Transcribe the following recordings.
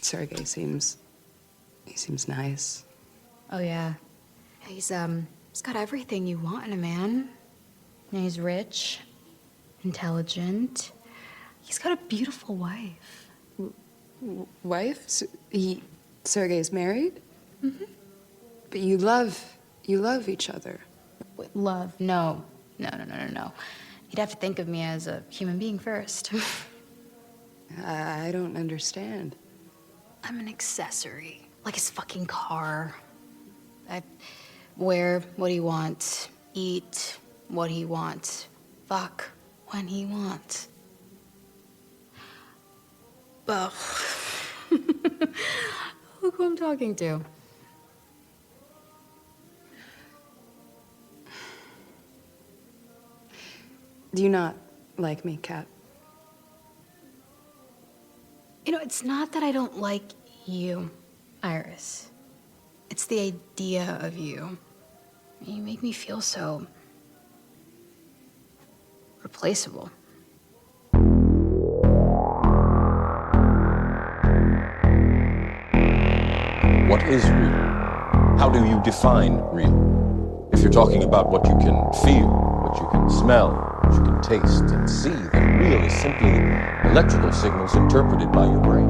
Sergey seems nice. Oh, yeah. He's got everything you want in a man. And he's rich, intelligent. He's got a beautiful wife. Wife? Sergey's married? Mm-hmm. But you love each other. Wait, love? No. No. You'd have to think of me as a human being first. I don't understand. I'm an accessory. Like his fucking car. I wear what he wants, eat what he wants, fuck when he wants. Ugh. Look who I'm talking to. Do you not like me, Kat? You know, it's not that I don't like you, Iris. It's the idea of you. You make me feel so replaceable. What is real? How do you define real? If you're talking about what you can feel, what you can smell, what you can taste and see, then real is simply electrical signals interpreted by your brain.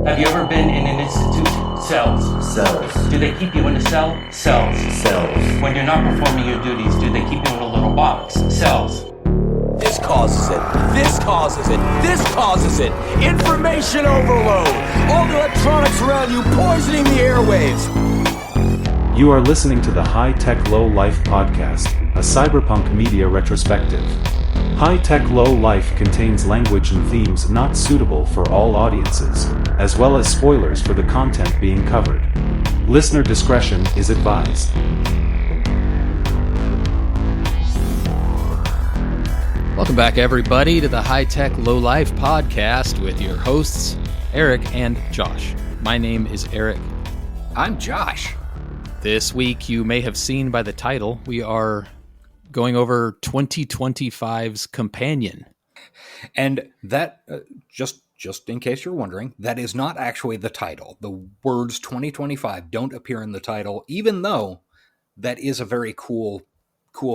Have you ever been in an institution? Cells. Cells. Do they keep you in a cell? Cells. Cells. When you're not performing your duties, do they keep you in a little box? Cells. This causes it. This causes it. This causes it. Information overload. All the electronics around you poisoning the airwaves. You are listening to the High Tech Low Life podcast, a cyberpunk media retrospective. High Tech Low Life contains language and themes not suitable for all audiences, as well as spoilers for the content being covered. Listener discretion is advised. Welcome back, everybody, to the High Tech Low Life podcast with your hosts, Eric and Josh. My name is Eric. I'm Josh. This week, you may have seen by the title, we are going over 2025's Companion. And that, just in case you're wondering, that is not actually the title. The words 2025 don't appear in the title, even though that is a very cool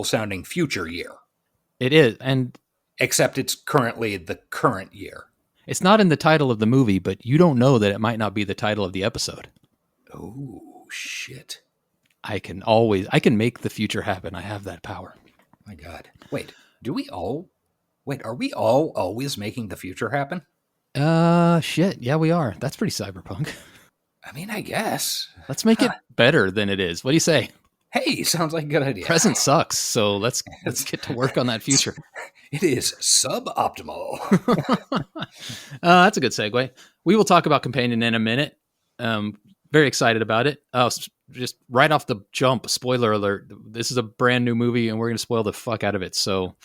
sounding future year. It is, and except it's currently the current year. It's not in the title of the movie, but you don't know that it might not be the title of the episode. Oh, shit. I can make the future happen. I have that power. My God. Wait, are we all always making the future happen? Shit. Yeah, we are. That's pretty cyberpunk. I mean, I guess. Let's make it better than it is. What do you say? Hey, sounds like a good idea. Present sucks, so let's get to work on that future. It is suboptimal. That's a good segue. We will talk about Companion in a minute. Very excited about it. Just right off the jump, spoiler alert, this is a brand new movie and we're going to spoil the fuck out of it. So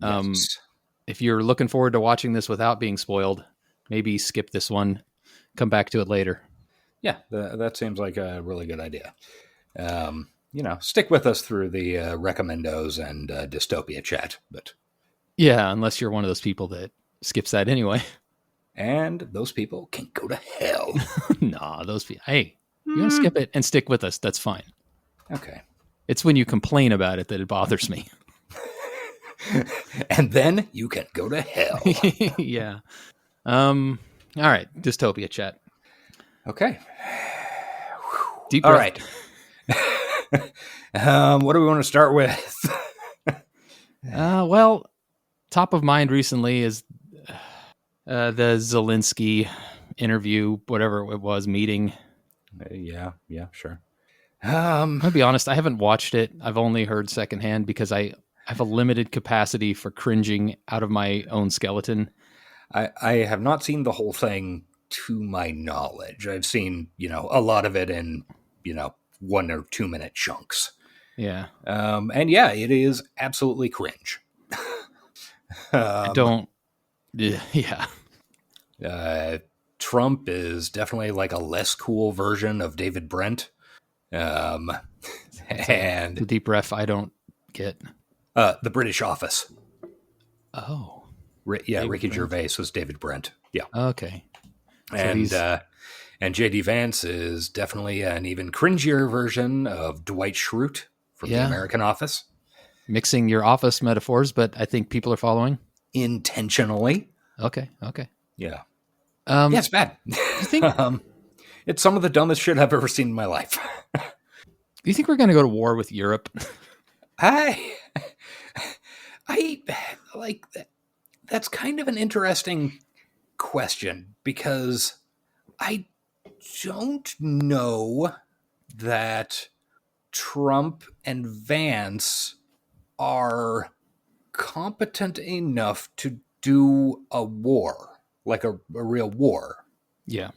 yes. If you're looking forward to watching this without being spoiled, maybe skip this one, come back to it later. Yeah, that seems like a really good idea. Stick with us through the recommendos and dystopia chat. But yeah, unless you're one of those people that skips that anyway. And those people can go to hell. Nah, those people. Hey, you want to skip it and stick with us? That's fine. Okay. It's when you complain about it that it bothers me. And then you can go to hell. Yeah. All right. Dystopia chat. Okay. Deep breath. All right. What do we want to start with? Well, top of mind recently is the Zelensky interview, whatever it was, meeting. Yeah, sure. I'll be honest, I haven't watched it. I've only heard secondhand because I have a limited capacity for cringing out of my own skeleton. I have not seen the whole thing to my knowledge. I've seen, a lot of it in, 1 or 2 minute chunks. Yeah. And yeah, it is absolutely cringe. I don't. Yeah. Trump is definitely like a less cool version of David Brent. And the deep ref I don't get. The British Office. Oh. Ricky Gervais was David Brent. Yeah. Okay. And J.D. Vance is definitely an even cringier version of Dwight Schrute from The American Office. Mixing your Office metaphors, but I think people are following. Intentionally. Okay. Yeah. Yeah, it's bad. You think? It's some of the dumbest shit I've ever seen in my life. You think we're going to go to war with Europe? I like that. That's kind of an interesting question because I don't know that Trump and Vance are competent enough to do a war, like a real war. Yeah.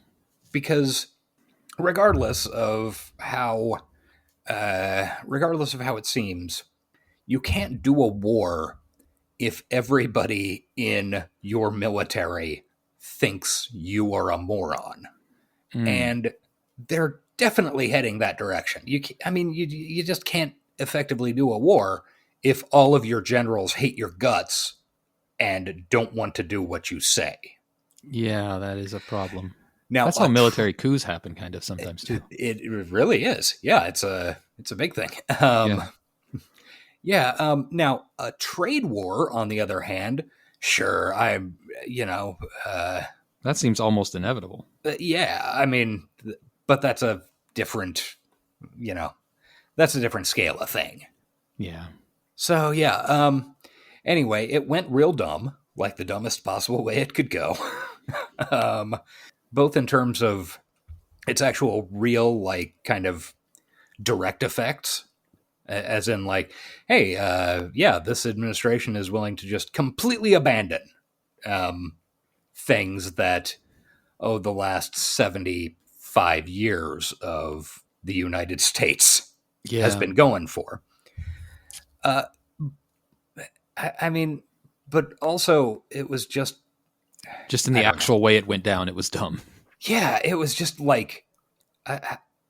Because regardless of how it seems, you can't do a war if everybody in your military thinks you are a moron. And they're definitely heading that direction. You just can't effectively do a war if all of your generals hate your guts and don't want to do what you say. Yeah, that is a problem. Now, that's how military coups happen, kind of sometimes too. It really is. Yeah, it's a big thing. Now, a trade war, on the other hand, sure, that seems almost inevitable. But that's a different, that's a different scale of thing. Yeah. So, anyway, it went real dumb, like the dumbest possible way it could go. Both in terms of its actual real, like, kind of direct effects, as in, like, hey, this administration is willing to just completely abandon things that, the last 75 years of the United States has been going for. But also it was just in the actual way it went down, it was dumb. Yeah, it was just like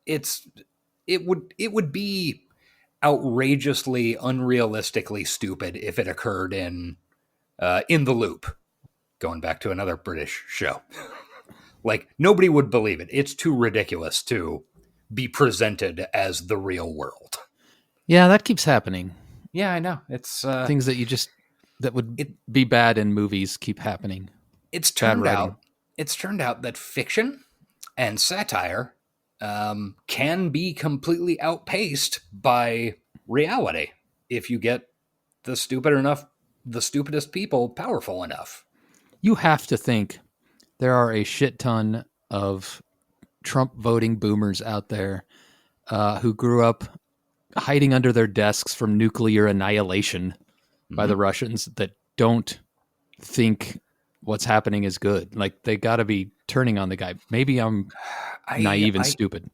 it would be outrageously, unrealistically stupid if it occurred in The Loop, going back to another British show. Like, nobody would believe it. It's too ridiculous to be presented as the real world. Yeah, that keeps happening. Yeah, I know. It's things that would be bad in movies keep happening. It's turned out that fiction and satire can be completely outpaced by reality if you get the stupidest people powerful enough. You have to think there are a shit ton of Trump voting boomers out there who grew up hiding under their desks from nuclear annihilation by the Russians that don't think what's happening is good. Like, they got to be turning on the guy. Maybe I'm naive and stupid.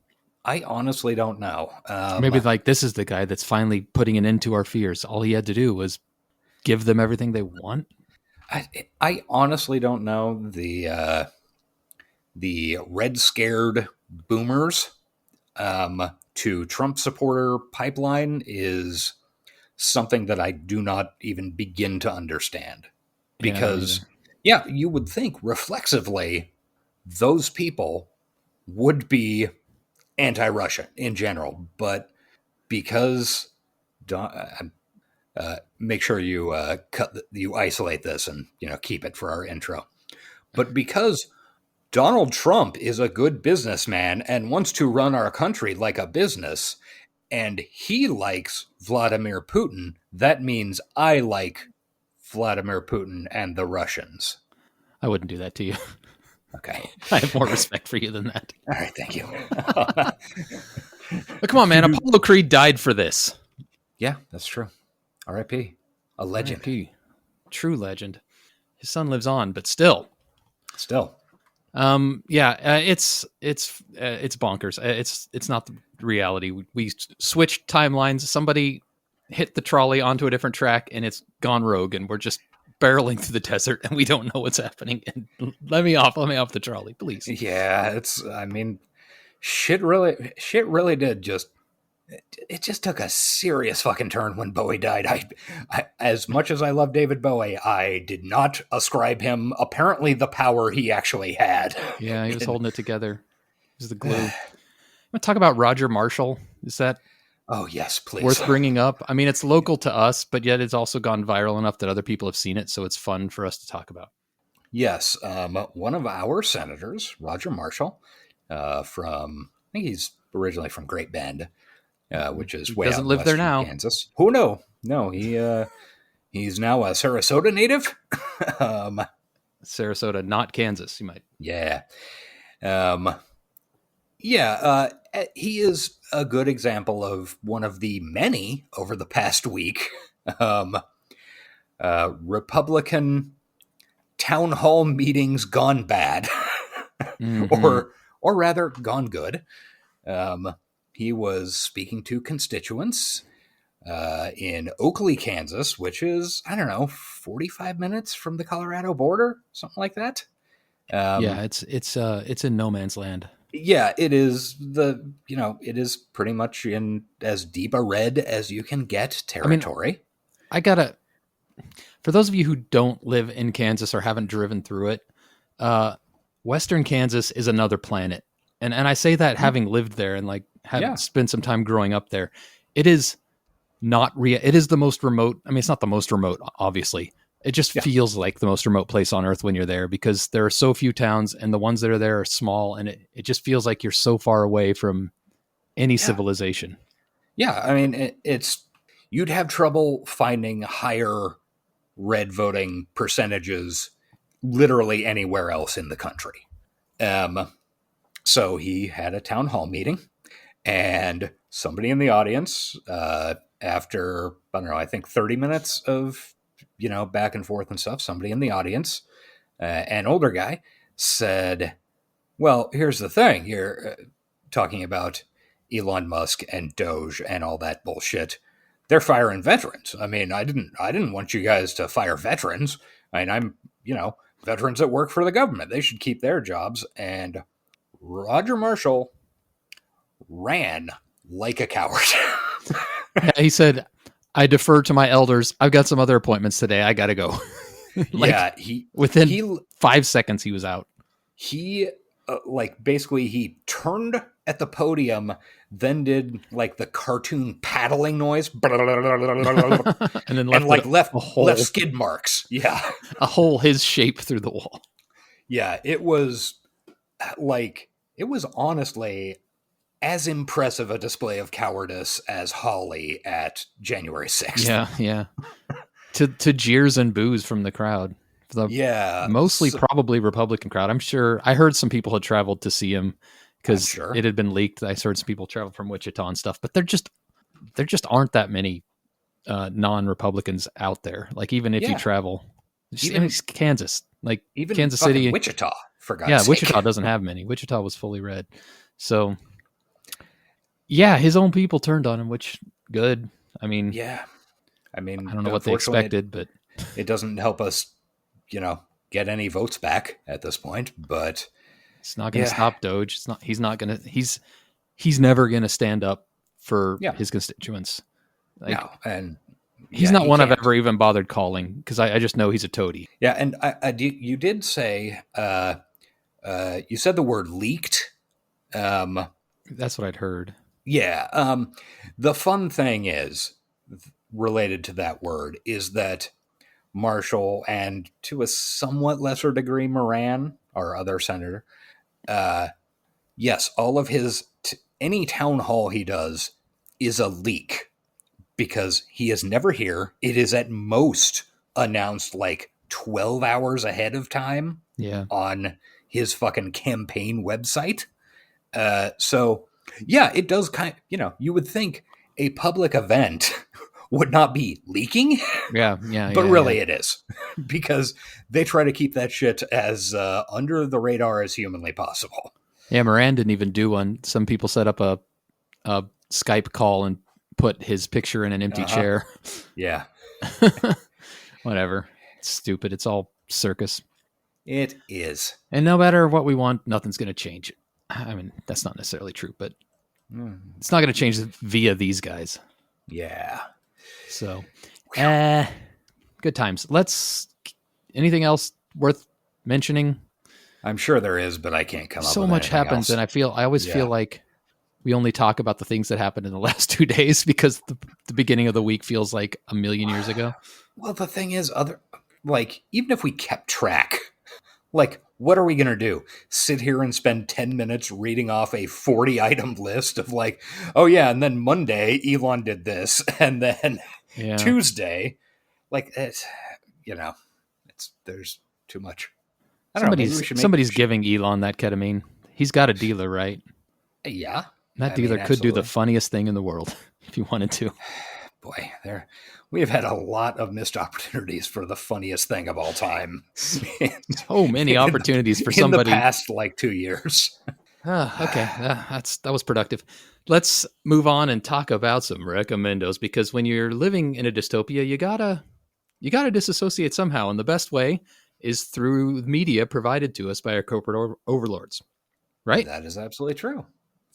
I honestly don't know. Maybe like this is the guy that's finally putting an end to our fears. All he had to do was give them everything they want. I honestly don't know. The Red Scared boomers to Trump supporter pipeline is something that I do not even begin to understand. Because, you would think reflexively those people would be anti-Russian in general, but because make sure you you isolate this and keep it for our intro. But because Donald Trump is a good businessman and wants to run our country like a business, and he likes Vladimir Putin, that means I like Vladimir Putin and the Russians. I wouldn't do that to you. Okay. I have more respect for you than that. All right, thank you. But come on, man. Apollo Creed died for this. Yeah, that's true. R.I.P. A legend. R.I.P. True legend. His son lives on, but still. It's bonkers. It's not the reality. We switched timelines. Somebody hit the trolley onto a different track, and it's gone rogue, and we're just barreling through the desert, and we don't know what's happening. And let me off the trolley, please. Yeah, shit really did just it just took a serious fucking turn when Bowie died. I as much as I love David Bowie, I did not ascribe him apparently the power he actually had. Yeah, he was holding it together. He was the glue. I'm gonna talk about Roger Marshall. Is that Oh yes, please. worth bringing up? I mean, it's local to us, but yet it's also gone viral enough that other people have seen it, so it's fun for us to talk about. Yes, one of our senators, Roger Marshall, from I think he's originally from Great Bend, which is way Doesn't out live there western now. Kansas. Oh no, he's now a Sarasota native. Sarasota, not Kansas. You might. Yeah, he is a good example of one of the many over the past week Republican town hall meetings gone bad, or rather gone good. He was speaking to constituents in Oakley, Kansas, which is, I don't know, 45 minutes from the Colorado border, something like that. Yeah, it's in no man's land. Yeah, it is it is pretty much in as deep a red as you can get territory. For those of you who don't live in Kansas or haven't driven through it, Western Kansas is another planet. And I say that having lived there and like spent some time growing up there. It is not real. It is the most remote. I mean, it's not the most remote, obviously. It just feels like the most remote place on earth when you're there because there are so few towns and the ones that are there are small. And it just feels like you're so far away from any civilization. Yeah. I mean, you'd have trouble finding higher red voting percentages literally anywhere else in the country. So he had a town hall meeting and somebody in the audience, after, I don't know, I think 30 minutes of, back and forth and stuff, somebody in the audience, an older guy, said, well, here's the thing. You're talking about Elon Musk and Doge and all that bullshit. They're firing veterans. I mean, I didn't want you guys to fire veterans. I mean, I'm, veterans that work for the government. They should keep their jobs. And Roger Marshall ran like a coward. He said, I defer to my elders. I've got some other appointments today. I got to go. Within 5 seconds, he was out. He basically he turned at the podium, then did like the cartoon paddling noise, and then left skid marks. Yeah, a hole his shape through the wall. Yeah, it was honestly as impressive a display of cowardice as Holly at January 6th. Yeah. to jeers and boos from the crowd. Mostly probably Republican crowd. I'm sure I heard some people had traveled to see him because it had been leaked. I heard some people traveled from Wichita and stuff, but there just aren't that many non-Republicans out there. Like even if you travel, even Kansas, like even Kansas City, Wichita, for God's sake. Wichita doesn't have many. Wichita was fully red. So yeah, his own people turned on him, which good. I mean, I don't know what they expected, but it doesn't help us, get any votes back at this point, but it's not going to stop Doge. He's never going to stand up for his constituents. No, and he's not one I've ever even bothered calling because I just know he's a toady. Yeah, and you did say you said the word leaked. That's what I'd heard. Yeah. The fun thing is related to that word is that Marshall and to a somewhat lesser degree Moran, our other senator, yes, all of his any town hall he does is a leak because he is never here. It is at most announced like 12 hours ahead of time on his fucking campaign website. So yeah, it does you would think a public event would not be leaking. But really it is because they try to keep that shit as under the radar as humanly possible. Yeah, Moran didn't even do one. Some people set up a Skype call and put his picture in an empty chair. Yeah. Whatever. It's stupid. It's all circus. It is. And no matter what we want, nothing's going to change it. I mean, that's not necessarily true, but It's not going to change via these guys. Yeah. So, good times. Anything else worth mentioning? I'm sure there is, but I can't come up with So much anything happens, else. and I always feel like we only talk about the things that happened in the last 2 days because the beginning of the week feels like a million years ago. Well, the thing is, even if we kept track, what are we going to do? Sit here and spend 10 minutes reading off a 40-item list of oh yeah, and then Monday, Elon did this, and then Tuesday, there's too much. I don't know, maybe we should somebody's giving Elon that ketamine. He's got a dealer, right? Yeah. That dealer could do the funniest thing in the world if he wanted to. Boy, we have had a lot of missed opportunities for the funniest thing of all time. So many opportunities for somebody. In the past, 2 years. Okay, that was productive. Let's move on and talk about some recommendos, because when you're living in a dystopia, you gotta disassociate somehow, and the best way is through media provided to us by our corporate overlords, right? That is absolutely true.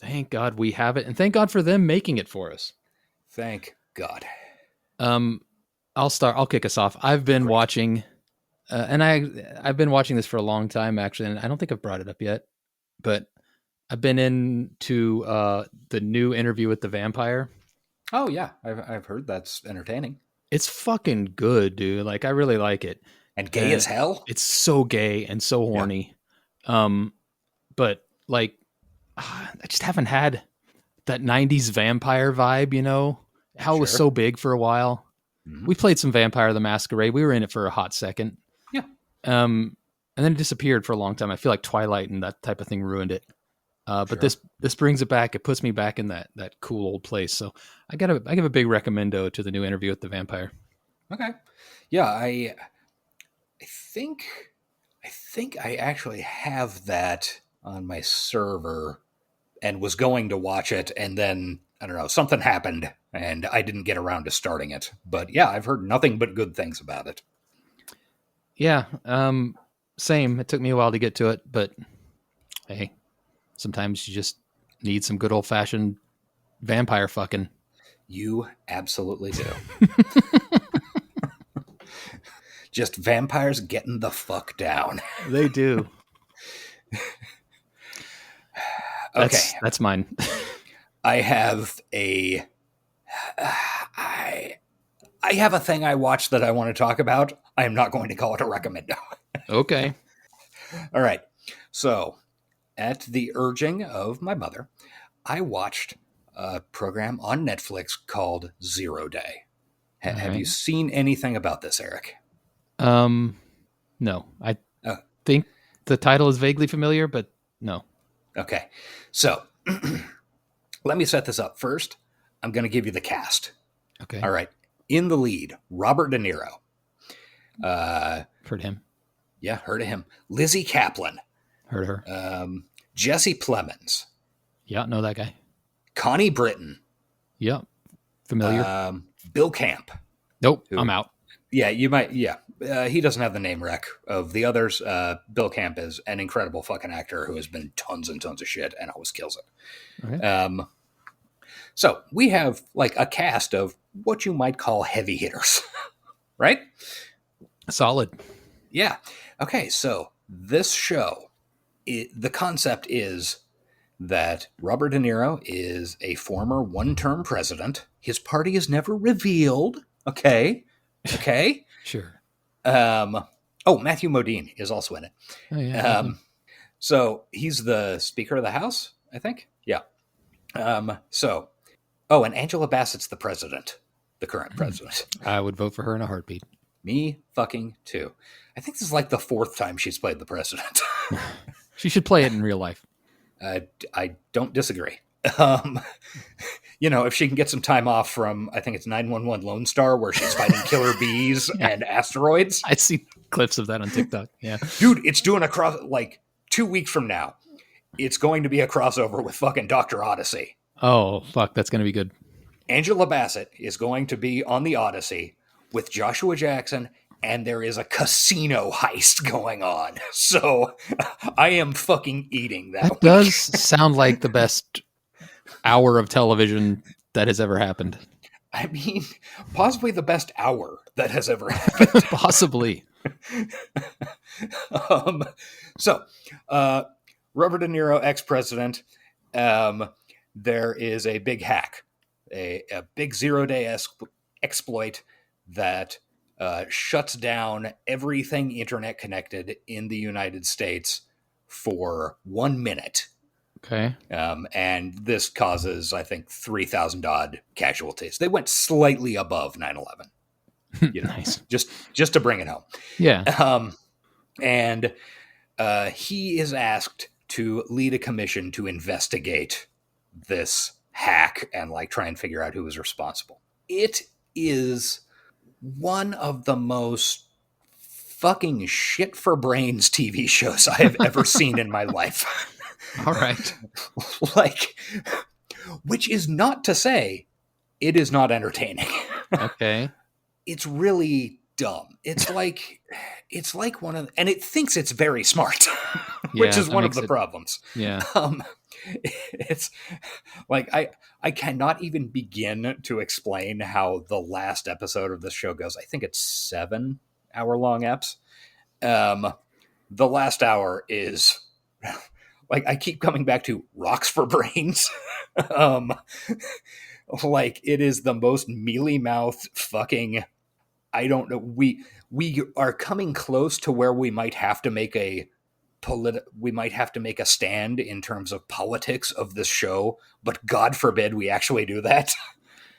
Thank God we have it, and thank God for them making it for us. Thank God. I'll kick us off. I've been watching, and I've been watching this for a long time, actually, and I don't think I've brought it up yet, but I've been into the new Interview with the Vampire. Oh yeah, I've heard that's entertaining. It's fucking good, dude. I really like it. And gay as hell. It's so gay and so horny. Yeah. But I just haven't had that 90s vampire vibe, how it was so big for a while. Mm-hmm. We played some Vampire the Masquerade. We were in it for a hot second. Yeah. And then it disappeared for a long time. I feel like Twilight and that type of thing ruined it. But this brings it back. It puts me back in that cool old place. So I give a big recommendo to the new Interview with the Vampire. Okay. Yeah, I think I actually have that on my server and was going to watch it, and then I don't know, something happened and I didn't get around to starting it. But yeah, I've heard nothing but good things about it. Yeah, same. It took me a while to get to it, but hey, sometimes you just need some good old-fashioned vampire fucking. You absolutely do. Just vampires getting the fuck down. They do. Okay. That's mine. I have I have a thing I watched that I want to talk about. I am not going to call it a recommendo. Okay. All right. So, at the urging of my mother, I watched a program on Netflix called 0 Day. Have you seen anything about this, Eric? No. I think the title is vaguely familiar, but no. Okay. So, let me set this up first. I'm going to give you the cast. Okay. All right. In the lead, Robert De Niro. Heard him. Yeah, heard of him. Lizzie Kaplan. Heard of her. Jesse Plemons. Yeah, know that guy. Connie Britton. Yeah, familiar. Bill Camp. Nope, I'm out. Yeah, you might. Yeah, he doesn't have the name rec of the others. Bill Camp is an incredible fucking actor who has been in tons and tons of shit and always kills it. Okay. So we have a cast of what you might call heavy hitters, right? Solid. Yeah. Okay, so this show, the concept is that Robert De Niro is a former one-term president. His party is never revealed. Okay. Sure. Matthew Modine is also in it. Oh, yeah. So he's the Speaker of the House, I think. Yeah. And Angela Bassett's the president, the current president. I would vote for her in a heartbeat. Me fucking too. I think this is the fourth time she's played the president. She should play it in real life. I don't disagree. If she can get some time off from, I think it's 911 Lone Star, where she's fighting killer bees and asteroids. I see clips of that on TikTok. Yeah. Dude, it's doing 2 weeks from now. It's going to be a crossover with fucking Dr. Odyssey. Oh, fuck. That's going to be good. Angela Bassett is going to be on the Odyssey with Joshua Jackson, and there is a casino heist going on. So I am fucking eating that. That does sound like the best hour of television that has ever happened. I mean, possibly the best hour that has ever happened. Possibly. So, Robert De Niro, ex-president, there is a big hack, a big zero-day exploit that shuts down everything internet connected in the United States for 1 minute. Okay. And this causes, I think, 3,000 odd casualties. They went slightly above 9/11. Nice. Just to bring it home. Yeah. And he is asked to lead a commission to investigate this hack and like try and figure out who was responsible. It is one of the most fucking shit for brains TV shows I have ever seen in my life. All right. Like, which is not to say it is not entertaining. Okay. It's really dumb. It's like one of, and it thinks it's very smart, which is one of the problems. Yeah. It's like, I cannot even begin to explain how the last episode of this show goes. I think it's 7 hour-long eps. The last hour is like, I keep coming back to rocks for brains. Like, it is the most mealy-mouthed fucking, I don't know. We are coming close to where we might have to make a stand in terms of politics of this show, but God forbid we actually do that.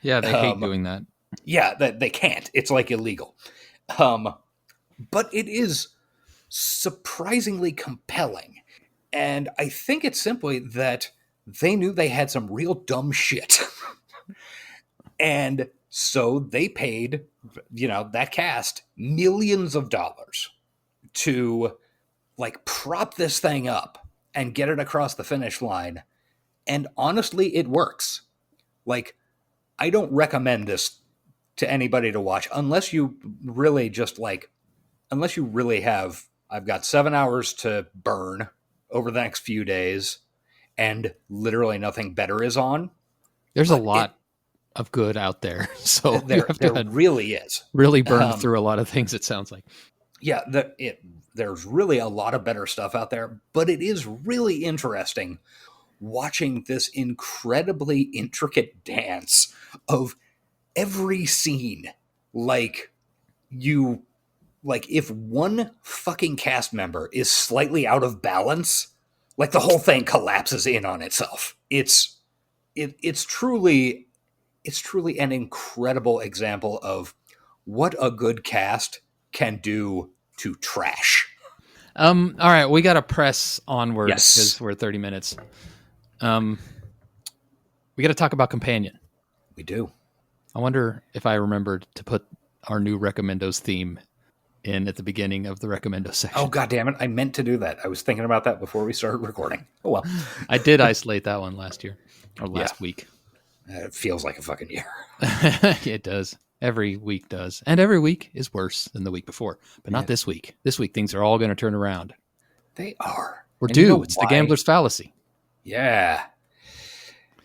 Yeah, they hate doing that. Yeah, that they can't. It's like illegal. But it is surprisingly compelling. And I think it's simply that they knew they had some real dumb shit. And so they paid, that cast millions of dollars to like prop this thing up and get it across the finish line. And honestly, it works. Like, I don't recommend this to anybody to watch unless you really have, I've got 7 hours to burn over the next few days and literally nothing better is on. There's a lot of good out there. So there really is. Really burned through a lot of things, it sounds like. Yeah, there's really a lot of better stuff out there, but it is really interesting watching this incredibly intricate dance of every scene. Like, if one fucking cast member is slightly out of balance, like the whole thing collapses in on itself. It's truly an incredible example of what a good cast can do to trash. All right, we got to press onward Yes. because we're 30 minutes. We got to talk about Companion. We do. I wonder if I remembered to put our new Recommendos theme in at the beginning of the Recommendo section. Oh, God damn it. I meant to do that. I was thinking about that before we started recording. Oh, well. I did isolate that one last year or last week. It feels like a fucking year. It does. Every week does. And every week is worse than the week before. But not this week. This week, things are all going to turn around. They are. We're And due. you know It's why? the gambler's fallacy. Yeah.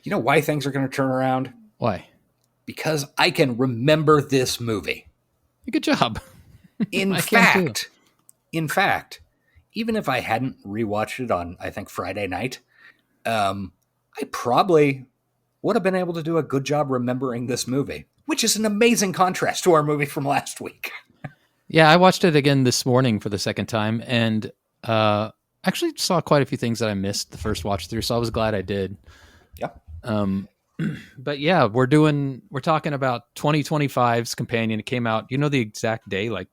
You know why things are going to turn around? Why? Because I can remember this movie. Good job. In fact, even if I hadn't rewatched it on, I think, Friday night, I probably would have been able to do a good job remembering this movie, which is an amazing contrast to our movie from last week. Yeah, I watched it again this morning for the second time and actually saw quite a few things that I missed the first watch through, so I was glad I did. Yep. But yeah, we're talking about 2025's Companion. It came out, you know the exact day, like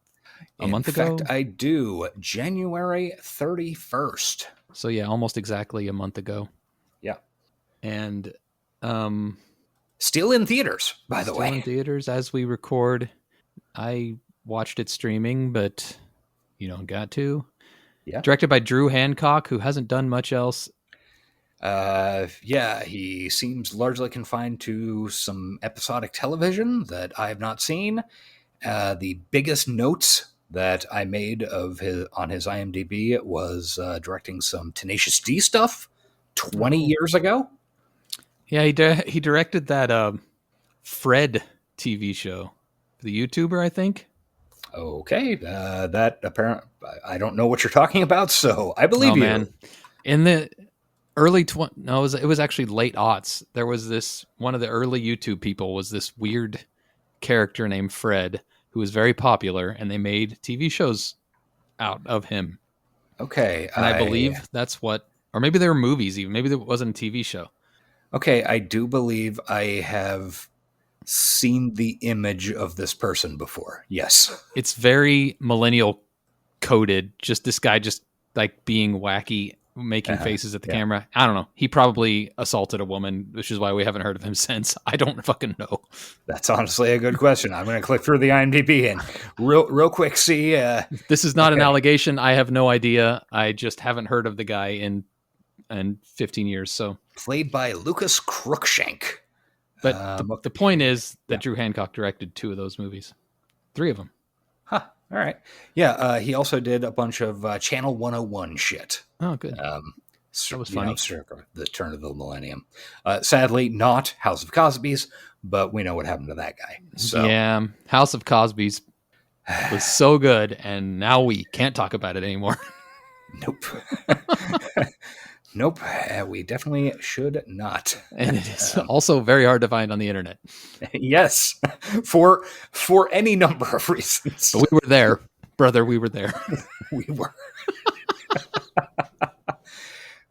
a month ago? In fact, I do. January 31st. So yeah, almost exactly a month ago. Yeah. And still in theaters, by the way. Still in theaters as we record. I watched it streaming, but you don't got to. Yeah. Directed by Drew Hancock, who hasn't done much else. Yeah, he seems largely confined to some episodic television that I have not seen. The biggest notes that I made on his IMDb was directing some Tenacious D stuff 20 years ago. Yeah, he directed that Fred TV show, the YouTuber, I think. Okay, that apparent. I don't know what you're talking about, so I believe Oh you. man, in the no, it was actually late aughts. There was this one of the early YouTube people was this weird character named Fred who was very popular, and they made TV shows out of him. Okay, And I believe that's what, or maybe there were movies even. Maybe there wasn't a TV show. Okay, I do believe I have seen the image of this person before. Yes. It's very millennial coded. Just this guy just like being wacky, making faces at the camera. I don't know. He probably assaulted a woman, which is why we haven't heard of him since. I don't fucking know. That's honestly a good question. I'm going to click through the IMDb and real quick see. This is not an allegation. I have no idea. I just haven't heard of the guy in 15 years. So played by Lucas Crookshank. But the point is that Drew Hancock directed 2 of those movies. 3 of them. Huh. All right. Yeah. He also did a bunch of Channel 101 shit. Oh, good. That was funny. Circa the turn of the millennium. Sadly, not House of Cosby's, but we know what happened to that guy. So yeah, House of Cosby's was so good, and now we can't talk about it anymore. Nope. Nope, we definitely should not. And it is also very hard to find on the internet. Yes, for any number of reasons. But we were there, brother. We were there. We were.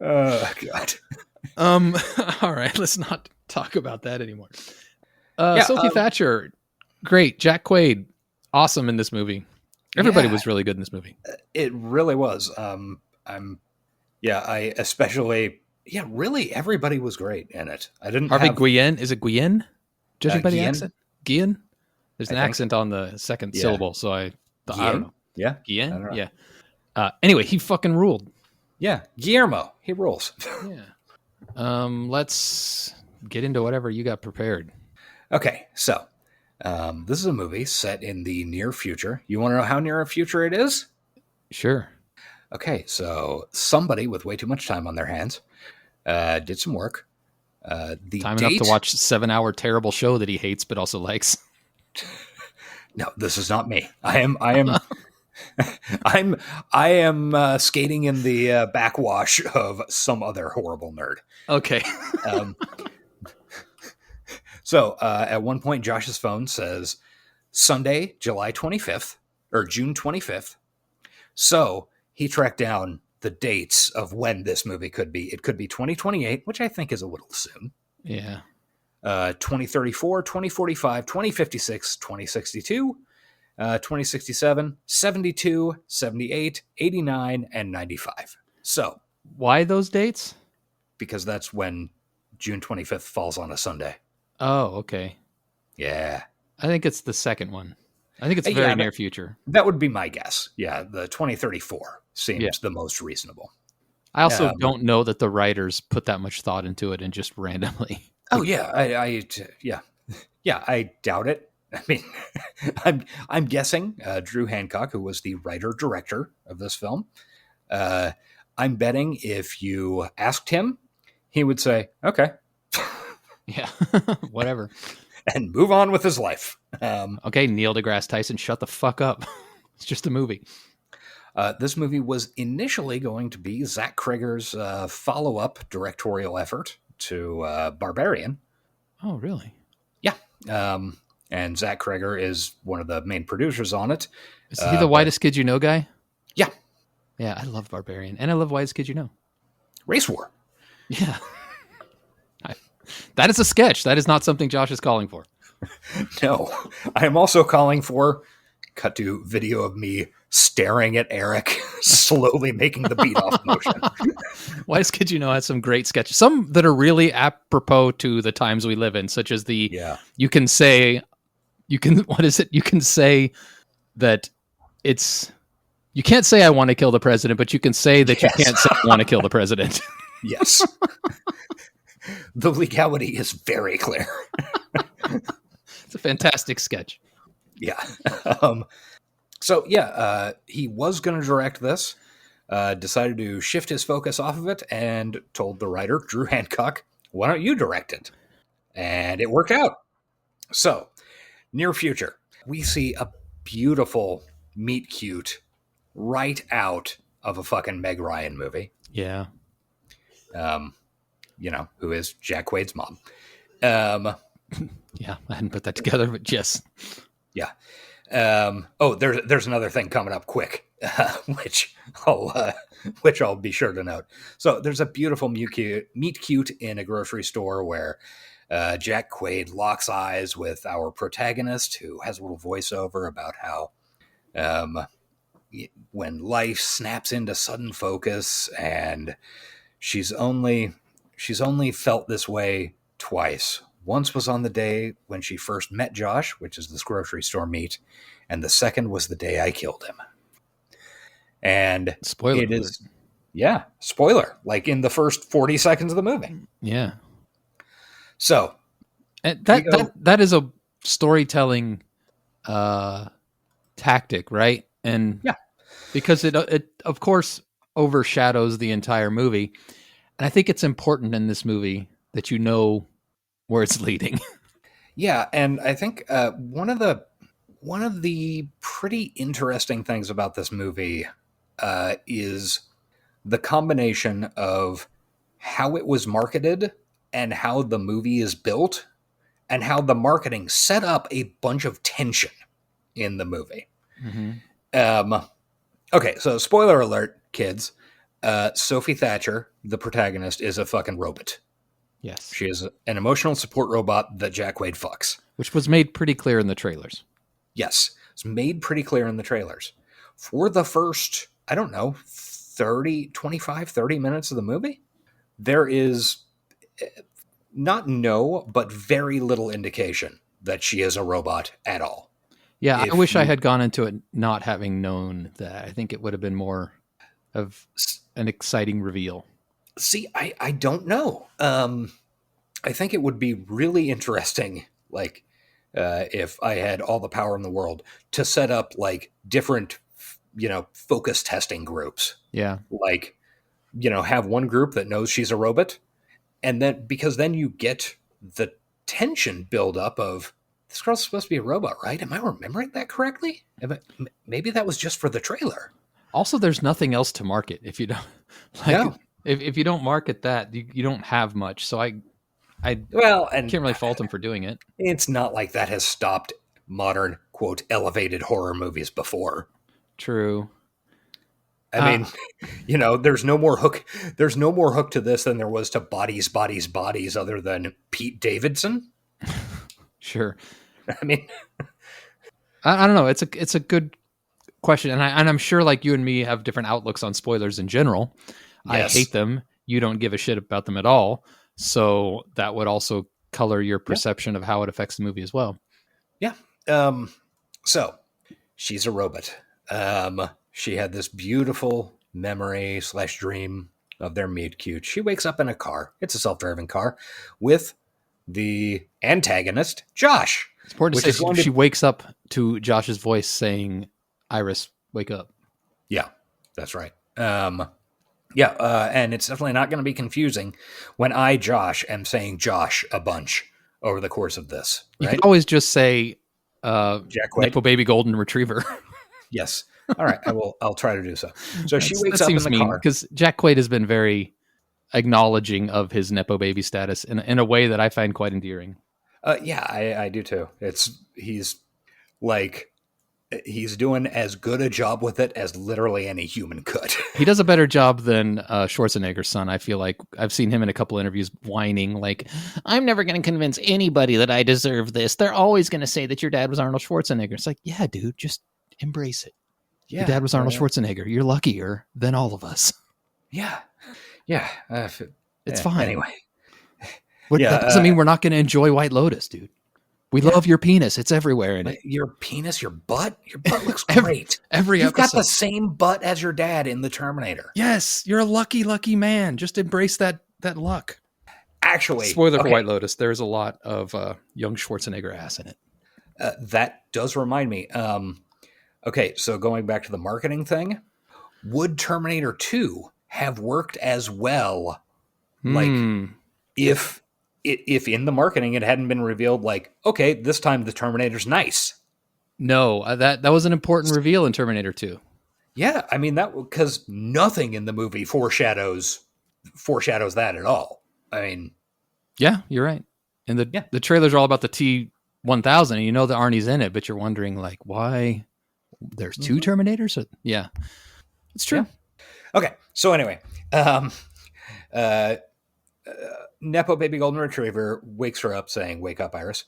Oh, God. All right, let's not talk about that anymore. Sophie Thatcher, great. Jack Quaid, awesome in this movie. Everybody was really good in this movie. It really was. I especially, really everybody was great in it. I didn't Harvey Guillen, is it Guillen? Judging by the Guillen? accent? Guillen? There's an accent on the second syllable, so I don't know. Yeah. Guillen? Yeah. Anyway, he fucking ruled. Yeah. Guillermo, he rules. Yeah. Let's get into whatever you got prepared. Okay, so this is a movie set in the near future. You want to know how near a future it is? Sure. Okay, so somebody with way too much time on their hands did some work. Time enough to watch a 7-hour terrible show that he hates but also likes. No, this is not me. I am skating in the backwash of some other horrible nerd. Okay. So at one point, Josh's phone says Sunday, July 25th or June 25th. So he tracked down the dates of when this movie could be. It could be 2028, which I think is a little soon. Yeah. 2034, 2045, 2056, 2062, 2067, 72, 78, 89, and 95. So why those dates? Because that's when June 25th falls on a Sunday. Oh, okay. Yeah. I think it's the second one. I think it's very near future. That would be my guess. Yeah, the 2034 seems the most reasonable. I also don't know that the writers put that much thought into it and just randomly. Oh yeah, I doubt it. I mean, I'm guessing Drew Hancock, who was the writer director of this film. I'm betting if you asked him, he would say, "Okay, yeah, whatever," and move on with his life. Okay, Neil deGrasse Tyson, shut the fuck up. It's just a movie. This movie was initially going to be Zach Cregger's follow-up directorial effort to Barbarian. Oh, really? Yeah. And Zach Cregger is one of the main producers on it. Is he the Whitest Kid You Know guy? Yeah. Yeah, I love Barbarian. And I love Whitest Kid You Know. Race War. Yeah. That is a sketch. That is not something Josh is calling for. No. I am also calling for cut to video of me staring at Eric, slowly making the beat off motion. Whitest Kid You Know has some great sketches. Some that are really apropos to the times we live in, such as you can say that it's, you can't say I want to kill the president, but you can say that you can't say I want to kill the president. Yes. The legality is very clear. It's a fantastic sketch. Yeah. He was going to direct this, decided to shift his focus off of it, and told the writer, Drew Hancock, why don't you direct it? And it worked out. So, near future, we see a beautiful meet cute right out of a fucking Meg Ryan movie. Yeah. Who is Jack Quaid's mom. Yeah, I hadn't put that together, but yes. Yeah. There's another thing coming up quick, which I'll be sure to note. So there's a beautiful meet cute in a grocery store where Jack Quaid locks eyes with our protagonist, who has a little voiceover about how when life snaps into sudden focus, and she's only felt this way twice. Once was on the day when she first met Josh, which is this grocery store meet, and the second was the day I killed him. And spoiler it alert. is, yeah, spoiler, like in the first 40 seconds of the movie. Yeah. So And that is a storytelling tactic, right? And yeah, because it of course overshadows the entire movie. And I think it's important in this movie that you know where it's leading. yeah, and I think one of the pretty interesting things about this movie is the combination of how it was marketed and how the movie is built, and how the marketing set up a bunch of tension in the movie. Mm-hmm. Okay, so spoiler alert, kids. Sophie Thatcher, the protagonist, is a fucking robot. Yes. She is an emotional support robot that Jack Quaid fucks. Which was made pretty clear in the trailers. Yes, it's made pretty clear in the trailers. For the first, I don't know, 25, 30 minutes of the movie, there is but very little indication that she is a robot at all. Yeah, I wish I had gone into it not having known that. I think it would have been more of an exciting reveal. See, I don't know. I think it would be really interesting, like, if I had all the power in the world, to set up, like, different, focus testing groups. Yeah. Like, have one group that knows she's a robot, and then, because then you get the tension build up of, this girl's supposed to be a robot, right? Am I remembering that correctly? Maybe that was just for the trailer. Also, there's nothing else to market if you don't if you don't market that, you don't have much. So I can't really fault them for doing it. It's not like that has stopped modern, quote, elevated horror movies before. True. I mean, there's no more hook to this than there was to Bodies, Bodies, Bodies, other than Pete Davidson. Sure. I mean, I don't know. It's a good question, and I'm sure, like, you and me have different outlooks on spoilers in general. Yes. I hate them. You don't give a shit about them at all. So that would also color your perception of how it affects the movie as well. Yeah. So she's a robot. She had this beautiful memory / dream of their meet cute. She wakes up in a car. It's a self-driving car with the antagonist, Josh. It's important to say she wakes up to Josh's voice saying, "Iris, wake up." Yeah, that's right. And it's definitely not going to be confusing when I, Josh, am saying Josh a bunch over the course of this. Right? You can always just say Jack Quaid, Nepo Baby Golden Retriever. Yes. All right. I'll try to do so. So she wakes up in the car. Because Jack Quaid has been very acknowledging of his Nepo Baby status in a way that I find quite endearing. I do too. He's doing as good a job with it as literally any human could. He does a better job than Schwarzenegger's son. I feel like I've seen him in a couple interviews whining like, "I'm never going to convince anybody that I deserve this. They're always going to say that your dad was Arnold Schwarzenegger." It's like, yeah, dude, just embrace it. Yeah, your dad was Arnold Schwarzenegger. You're luckier than all of us. Yeah. It's fine. Anyway. That doesn't mean we're not going to enjoy White Lotus, dude. We love your penis. It's everywhere in it. Your penis, your butt looks great. Every You've episode. got the same butt as your dad in the Terminator. Yes, you're a lucky, lucky man. Just embrace that luck. Actually, spoiler for White Lotus. There's a lot of young Schwarzenegger ass in it. That does remind me. Okay, so going back to the marketing thing, would Terminator 2 have worked as well? Like, if if in the marketing it hadn't been revealed, like, okay, this time the Terminator's nice. No, that was an important reveal in Terminator 2. Yeah, I mean, that because nothing in the movie foreshadows that at all. I mean, Yeah, you're right. And the trailers are all about the T-1000, and you know that Arnie's in it, but you're wondering, like, why there's two Terminators? Yeah, it's true. Yeah. Okay, so anyway, Nepo baby golden retriever wakes her up saying, "Wake up, Iris."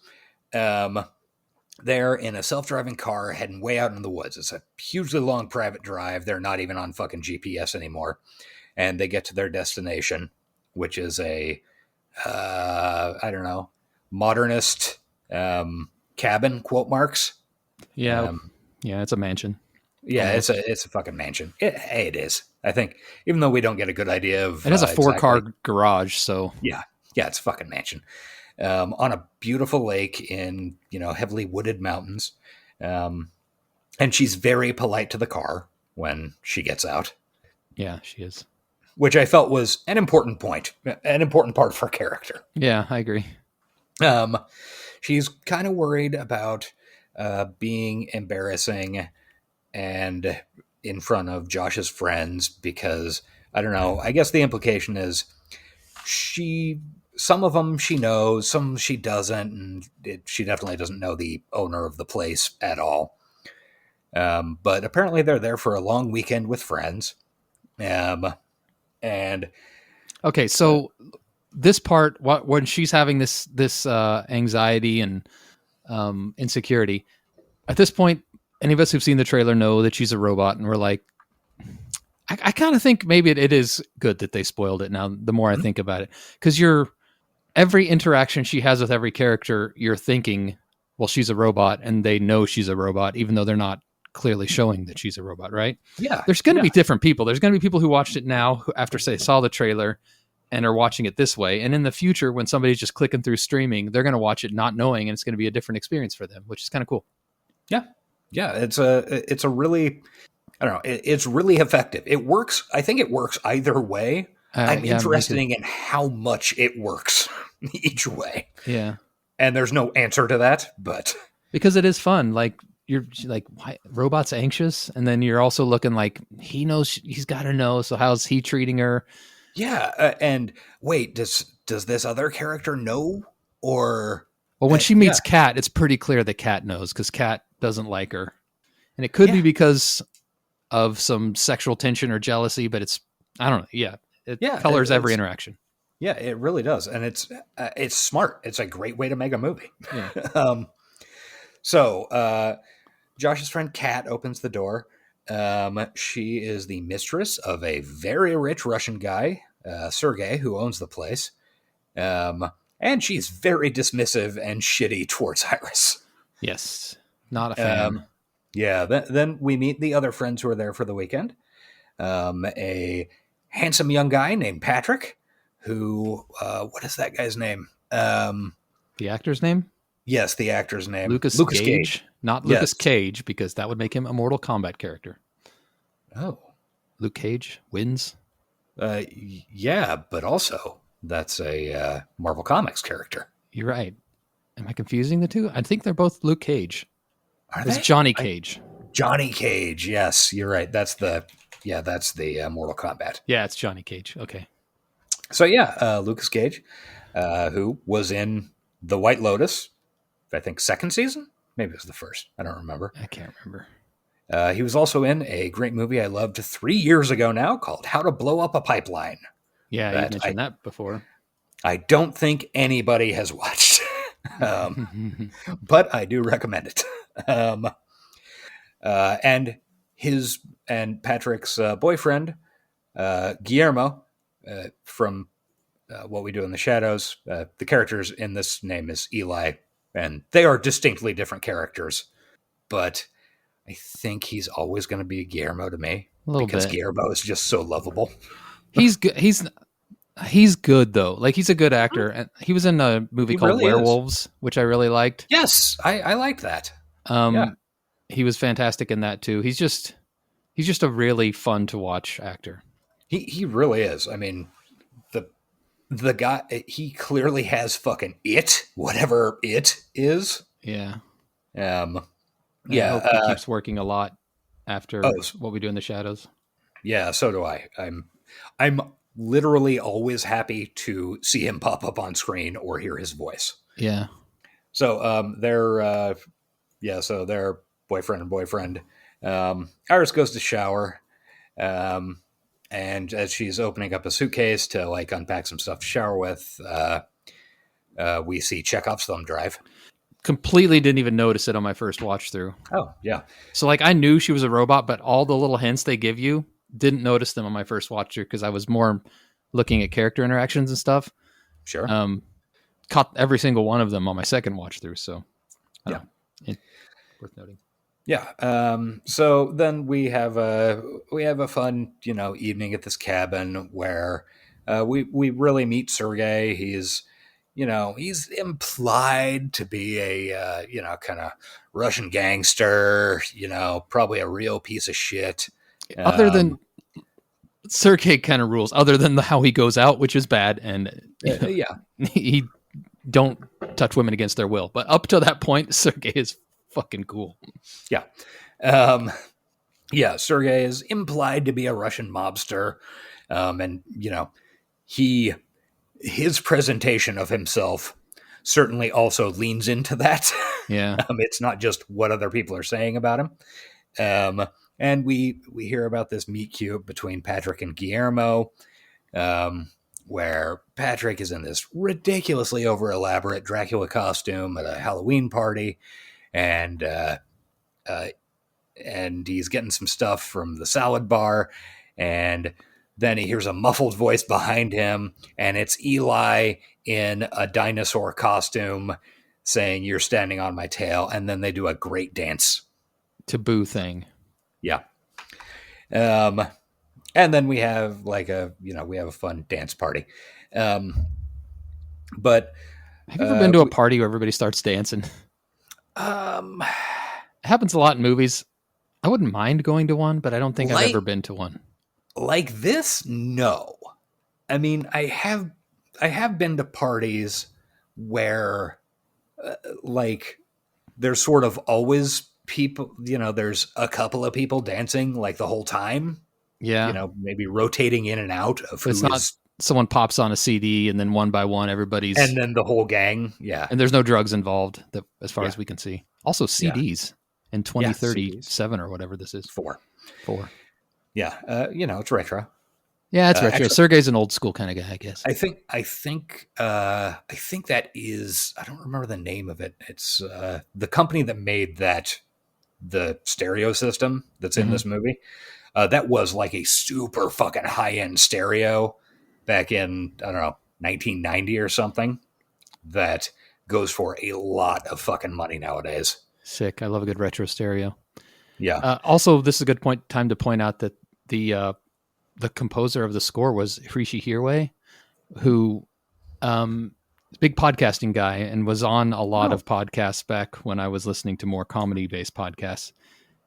They're in a self-driving car heading way out in the woods. It's a hugely long private drive. They're not even on fucking GPS anymore. And they get to their destination, which is a, I don't know, modernist cabin, quote marks. Yeah. Yeah, it's a mansion. Yeah, it's a fucking mansion. It is. I think, even though we don't get a good idea of... It has a 4-car garage, so... Yeah, it's a fucking mansion. On a beautiful lake in, heavily wooded mountains. And she's very polite to the car when she gets out. Yeah, she is. Which I felt was an important point, an important part of her character. Yeah, I agree. She's kind of worried about being embarrassing and in front of Josh's friends because, I don't know, I guess the implication is some of them she knows, some she doesn't, and she definitely doesn't know the owner of the place at all. But apparently they're there for a long weekend with friends. And okay, so this part, when she's having this anxiety and insecurity, at this point, any of us who've seen the trailer know that she's a robot, and we're like, I kind of think maybe it is good that they spoiled it now, the more I think about it. Because every interaction she has with every character, you're thinking, well, she's a robot, and they know she's a robot, even though they're not clearly showing that she's a robot, right? Yeah. There's going to be different people. There's going to be people who watched it now, who, after they saw the trailer, and are watching it this way. And in the future, when somebody's just clicking through streaming, they're going to watch it not knowing, and it's going to be a different experience for them, which is kind of cool. Yeah. Yeah. It's a really, I don't know, it's really effective. It works. I think it works either way. I'm interested in how much it works each way. Yeah. And there's no answer to that, but because it is fun. Like, you're like, why robot's anxious, and then you're also looking like he knows he's got to know. So how's he treating her? Yeah, and wait, does this other character know? Or well, when she meets Kat, it's pretty clear that Kat knows, because Kat doesn't like her, and it could be because of some sexual tension or jealousy. But it's, I don't know. Yeah, it colors every interaction. Yeah, it really does, and it's smart. It's a great way to make a movie. Yeah. So Josh's friend Kat opens the door. She is the mistress of a very rich Russian guy, Sergey, who owns the place. And she's very dismissive and shitty towards Iris. Yes. Not a fan. Then we meet the other friends who are there for the weekend. A handsome young guy named Patrick, who, what is that guy's name? The actor's name? Yes, the actor's name. Lucas Cage. Not Lucas Cage, because that would make him a Mortal Kombat character. Oh. Luke Cage wins? Yeah, but also that's a Marvel Comics character. You're right. Am I confusing the two? I think they're both Luke Cage. Are it's they? Johnny Cage. Johnny Cage, yes, you're right. That's the Mortal Kombat. Yeah, it's Johnny Cage. Okay. So yeah, Lucas Cage, who was in The White Lotus, I think second season? Maybe it was the first. I don't remember. I can't remember. He was also in a great movie I loved 3 years ago now called How to Blow Up a Pipeline. Yeah, you mentioned that before. I don't think anybody has watched. But I do recommend it. And Patrick's boyfriend, Guillermo, from What We Do in the Shadows, the characters in this name is Eli, and they are distinctly different characters, but I think he's always going to be Guillermo to me, because Guillermo is just so lovable. He's good. He's good though. Like, he's a good actor, and he was in a movie called really Werewolves, which I really liked. Yes, I liked that. He was fantastic in that too. He's just a really fun to watch actor. He really is. I mean, the guy, he clearly has fucking whatever it is. Yeah. Um, I hope he keeps working a lot after What We Do in the Shadows. Yeah, so do I. I'm literally always happy to see him pop up on screen or hear his voice. Yeah. So they're boyfriend and boyfriend. Iris goes to shower, and as she's opening up a suitcase to like unpack some stuff to shower with, we see Chekhov's thumb drive. Completely didn't even notice it on my first watch through. Oh, yeah. So like I knew she was a robot, but all the little hints they give you, didn't notice them on my first watch through because I was more looking at character interactions and stuff. Sure. Caught every single one of them on my second watch through. So yeah, worth noting. Yeah. So then we have a fun, evening at this cabin where we really meet Sergei. He's implied to be a kind of Russian gangster, probably a real piece of shit. Other than Sergei kind of rules, other than how he goes out, which is bad, and he don't touch women against their will. But up to that point, Sergei is fucking cool. Yeah. Sergei is implied to be a Russian mobster. And his presentation of himself certainly also leans into that. Yeah. It's not just what other people are saying about him. And we hear about this meet cute between Patrick and Guillermo, where Patrick is in this ridiculously over elaborate Dracula costume at a Halloween party. And he's getting some stuff from the salad bar, and then he hears a muffled voice behind him, and it's Eli in a dinosaur costume saying, "You're standing on my tail," and then they do a great dance. Taboo thing. Yeah. And then we have we have a fun dance party. But have you ever been to a party where everybody starts dancing? It happens a lot in movies. I wouldn't mind going to one, but I don't think I've ever been to one. Like this? No. I mean, I have been to parties where there's sort of always people, there's a couple of people dancing like the whole time. Yeah. Maybe rotating in and out of it's not someone pops on a CD and then one by one everybody's, and then the whole gang. Yeah. And there's no drugs involved as far as we can see. Also CDs in 2037 or whatever this is. 4. Yeah. It's retro. Yeah, it's retro. Actually, Sergei's an old school kind of guy, I guess. I think that is, I don't remember the name of it. It's the company that made the stereo system that's in this movie. That was like a super fucking high-end stereo back in, I don't know, 1990 or something, that goes for a lot of fucking money nowadays. Sick. I love a good retro stereo. Yeah. Also, this is a good time to point out that the composer of the score was Hrishi Hirway, who big podcasting guy and was on a lot of podcasts back when I was listening to more comedy-based podcasts.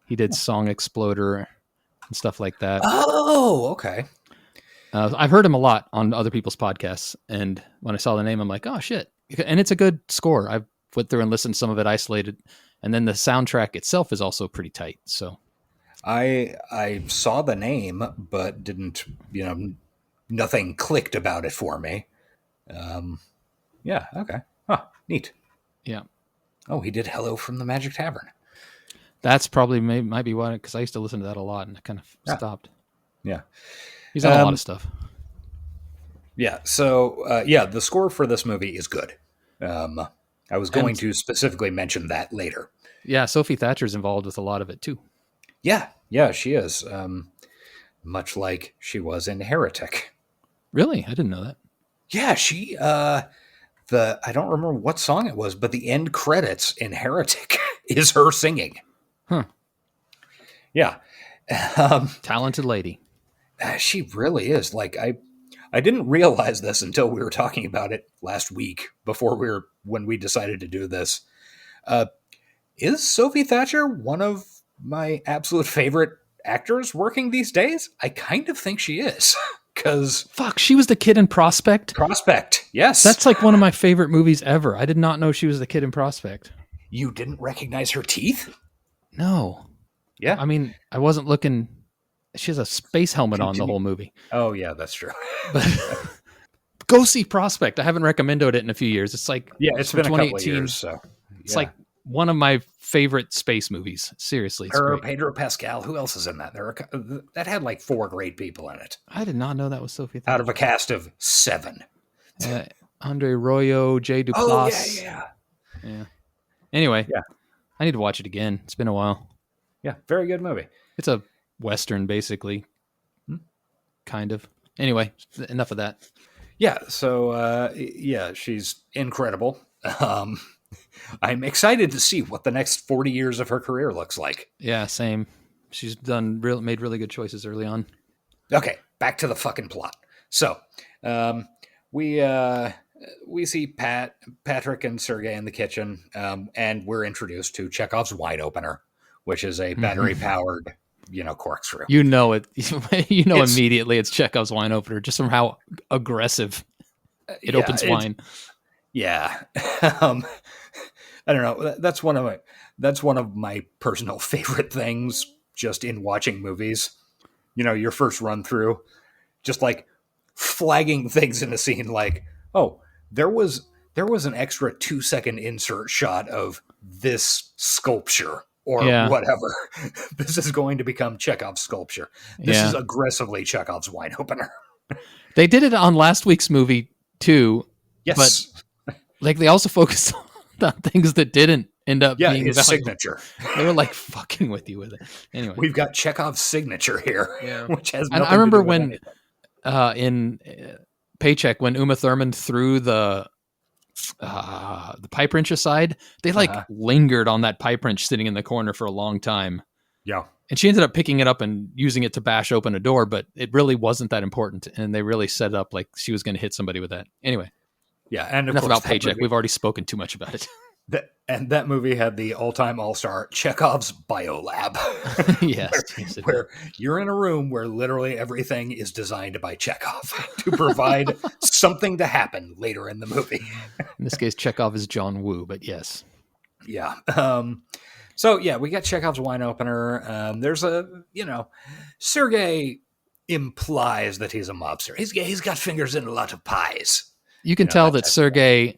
He did Song Exploder and stuff like that. Oh, okay. I've heard him a lot on other people's podcasts, and when I saw the name, I'm like, oh shit! And it's a good score. I went through and listened to some of it isolated, and then the soundtrack itself is also pretty tight. So, I saw the name, but didn't, nothing clicked about it for me. Yeah. Okay. Huh. Neat. Yeah. Oh, he did "Hello from the Magic Tavern." That's probably might be why, because I used to listen to that a lot and I kind of stopped. Yeah. He's done a lot of stuff. Yeah. So, the score for this movie is good. I was going to specifically mention that later. Yeah. Sophie Thatcher's involved with a lot of it too. Yeah. Yeah, she is. Much like she was in Heretic. Really? I didn't know that. Yeah. She, I don't remember what song it was, but the end credits in Heretic is her singing. Huh. Yeah. Talented lady. She really is. Like, I didn't realize this until we were talking about it last week when we decided to do this. Is Sophie Thatcher one of my absolute favorite actors working these days? I kind of think she is. because Fuck, she was the kid in Prospect. Prospect, yes. That's like one of my favorite movies ever. I did not know she was the kid in Prospect. You didn't recognize her teeth? No. Yeah. I mean, I wasn't looking. She has a space helmet on the whole movie. Oh, yeah, that's true. But go see Prospect. I haven't recommended it in a few years. It's like It's from been a couple of years, so It's like one of my favorite space movies. Seriously, it's great. Pedro Pascal. Who else is in that? That had like 4 great people in it. I did not know that was Sophie. Out of a cast of 7. Andre Royo, Jay Duplass. Oh, yeah. Anyway, I need to watch it again. It's been a while. Yeah, very good movie. It's a Western, basically. Kind of. Anyway, enough of that. Yeah, so, she's incredible. I'm excited to see what the next 40 years of her career looks like. Yeah, same. She's made really good choices early on. Okay, back to the fucking plot. So, we see Patrick and Sergei in the kitchen, and we're introduced to Chekhov's wine opener, which is a battery-powered, corkscrew. You know it. Immediately it's Chekhov's wine opener just from how aggressive it opens wine. Yeah. I don't know. That's one of my personal favorite things just in watching movies. Your first run through, just like flagging things in a scene like, oh, there was an extra 2-second insert shot of this sculpture or whatever. This is going to become Chekhov's sculpture. This is aggressively Chekhov's wine opener. They did it on last week's movie too. Yes. But like they also focused on things that didn't end up being his valuable. signature. They were like fucking with you with it. Anyway, we've got Chekhov's signature here, which has. And I remember when in Paycheck when Uma Thurman threw the pipe wrench aside, they lingered on that pipe wrench sitting in the corner for a long time. Yeah. And she ended up picking it up and using it to bash open a door, but it really wasn't that important. And they really set it up like she was going to hit somebody with that. Anyway. Yeah. And enough about Paycheck. We've already spoken too much about it. That movie had the all-time all-star Chekhov's Biolab. Yes. Where you're in a room where literally everything is designed by Chekhov to provide something to happen later in the movie. In this case, Chekhov is John Woo, but yes. Yeah. So, we got Chekhov's wine opener. There's Sergei implies that he's a mobster. He's got fingers in a lot of pies. You can tell that Sergei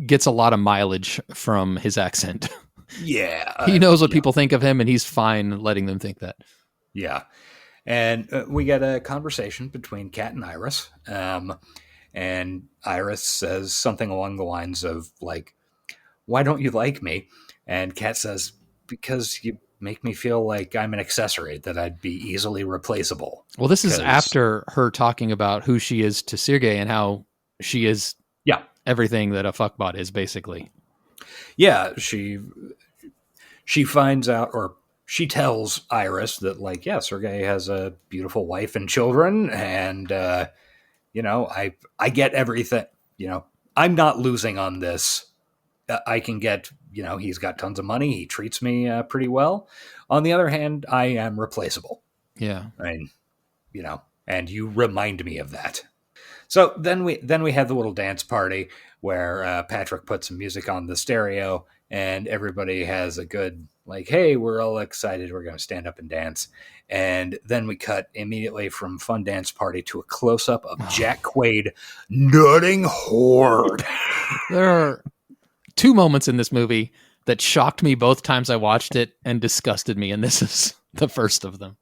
gets a lot of mileage from his accent. Yeah. He knows what people think of him, and he's fine letting them think that. Yeah. And we get a conversation between Kat and Iris. And Iris says something along the lines of, like, why don't you like me? And Kat says, because you make me feel like I'm an accessory, that I'd be easily replaceable. Well, this is after her talking about who she is to Sergei and how she is everything that a fuckbot is, basically. Yeah, she finds out, or she tells Iris that, like, Sergei has a beautiful wife and children, and, I get everything, I'm not losing on this. I can get, he's got tons of money. He treats me pretty well. On the other hand, I am replaceable. Yeah. I mean, and you remind me of that. So then we have the little dance party where Patrick puts some music on the stereo and everybody has a good, like, hey, we're all excited. We're going to stand up and dance. And then we cut immediately from fun dance party to a close-up of Jack Quaid nutting hard. There are 2 moments in this movie that shocked me both times I watched it and disgusted me. And this is the first of them.